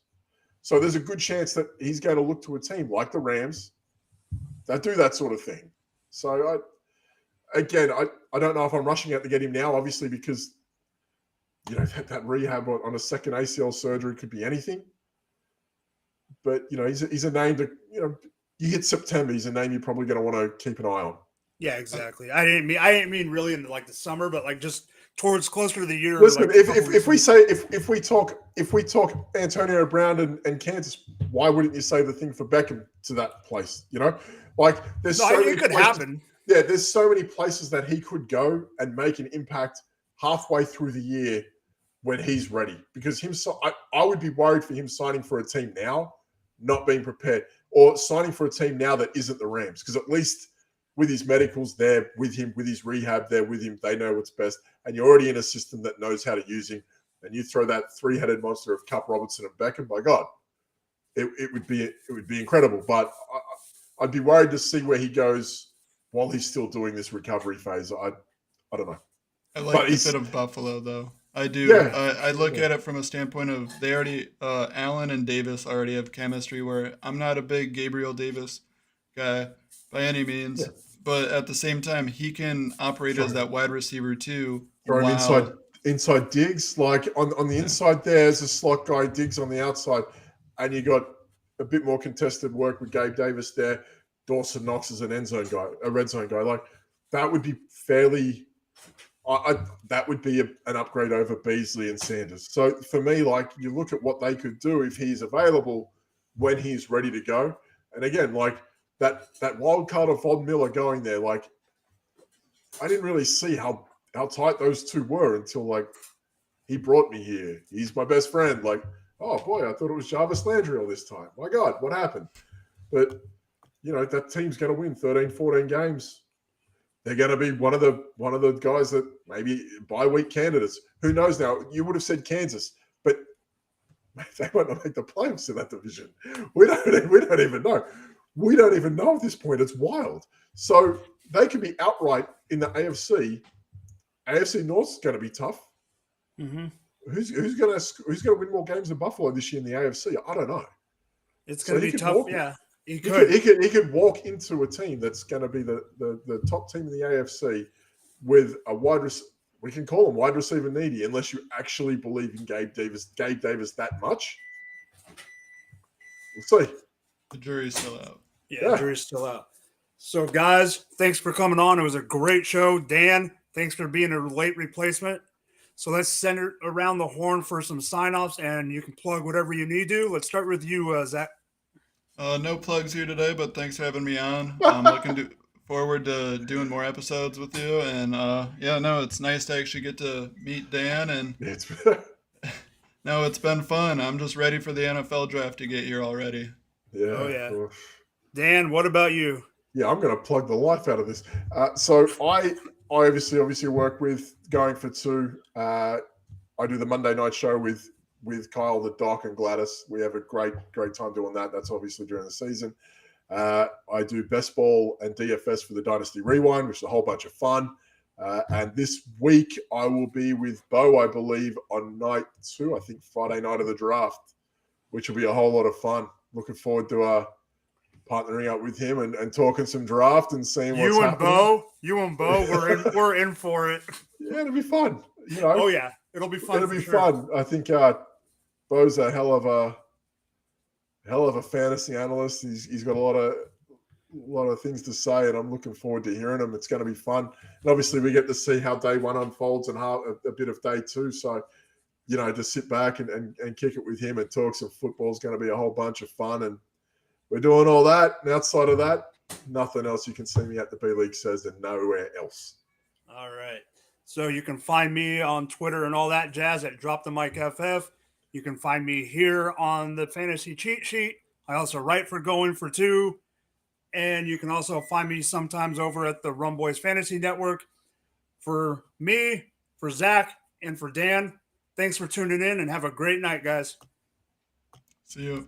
So there's a good chance that he's going to look to a team like the Rams that do that sort of thing. So, I don't know if I'm rushing out to get him now, obviously, because, that rehab on a second ACL surgery could be anything. But, he's a name that, you hit September, he's a name you're probably going to want to keep an eye on.
Yeah, exactly. I didn't mean really in like the summer, but like just towards closer to the year.
Listen,
like
if we talk Antonio Brown and Kansas, why wouldn't you say the thing for Beckham to that place? Like there's
it could happen.
Yeah, there's so many places that he could go and make an impact halfway through the year when he's ready. Because I would be worried for him signing for a team now, not being prepared, or signing for a team now that isn't the Rams. Because at least with his medicals there with him, with his rehab there with him, they know what's best. And you're already in a system that knows how to use him. And you throw that three-headed monster of Cup, Robertson, and Beckham, my God, it would be incredible. But I'd be worried to see where he goes while he's still doing this recovery phase. I don't know.
I like the fit of Buffalo, though. I do.
Yeah.
I look at it from a standpoint of they already, Allen and Davis already have chemistry where I'm not a big Gabriel Davis guy by any means. Yeah. But at the same time, he can operate as that wide receiver too.
Throw him inside Diggs. Like on the inside there's a slot guy, Diggs on the outside. And you got a bit more contested work with Gabe Davis there. Dawson Knox is an end zone guy, a red zone guy. Like that would be fairly. That would be an upgrade over Beasley and Sanders. So for me, like, you look at what they could do if he's available when he's ready to go. And again, like that wild card of Von Miller going there, like I didn't really see how tight those two were until like he brought me here. He's my best friend. Like, oh boy, I thought it was Jarvis Landry all this time. My God, what happened? But that team's going to win 13, 14 games. They're going to be one of the guys that maybe bye-week candidates. Who knows now? You would have said Kansas, but they might not make the playoffs in that division. We don't even know. We don't even know at this point. It's wild. So they could be outright in the AFC. AFC North's going to be tough.
Mm-hmm.
Who's going to win more games than Buffalo this year in the AFC? I don't know.
It's going to be tough. Yeah.
He could walk into a team that's going to be the top team in the AFC with a wide receiver. We can call him wide receiver needy unless you actually believe in Gabe Davis that much. We'll see.
The jury's still out.
Yeah, the jury's still out. So, guys, thanks for coming on. It was a great show. Dan, thanks for being a late replacement. So let's send it around the horn for some sign-offs, and you can plug whatever you need to. Let's start with you, Zach.
No plugs here today, but thanks for having me on. I'm looking forward to doing more episodes with you. And it's nice to actually get to meet Dan. And it's been fun. I'm just ready for the NFL draft to get here already.
Yeah.
Oh, yeah. Dan, what about you?
Yeah, I'm going to plug the life out of this. So I obviously work with Going for Two. I do the Monday night show with Kyle, the Doc, and Gladys. We have a great time doing that. That's obviously during the season. I do best ball and DFS for the Dynasty Rewind, which is a whole bunch of fun. And this week I will be with Bo, I believe, on night 2, I think Friday night of the draft, which will be a whole lot of fun. Looking forward to partnering up with him and talking some draft and seeing what's happening.
You and Bo, we're in for it.
Yeah, it'll be fun.
Oh yeah, it'll be fun.
It'll be fun. I think Bo's a hell of a fantasy analyst. He's got a lot of things to say, and I'm looking forward to hearing him. It's going to be fun, and obviously we get to see how day 1 unfolds and how a bit of day 2. So, to sit back and kick it with him and talk some football is going to be a whole bunch of fun. And we're doing all that. And outside of that, nothing else. You can see me at the B League Says and nowhere else.
All right. So you can find me on Twitter and all that jazz at Drop the Mic FF. You can find me here on the Fantasy Cheat Sheet. I also write for Going for Two. And you can also find me sometimes over at the Rum Boys Fantasy Network. For me, for Zach, and for Dan, thanks for tuning in and have a great night, guys.
See you.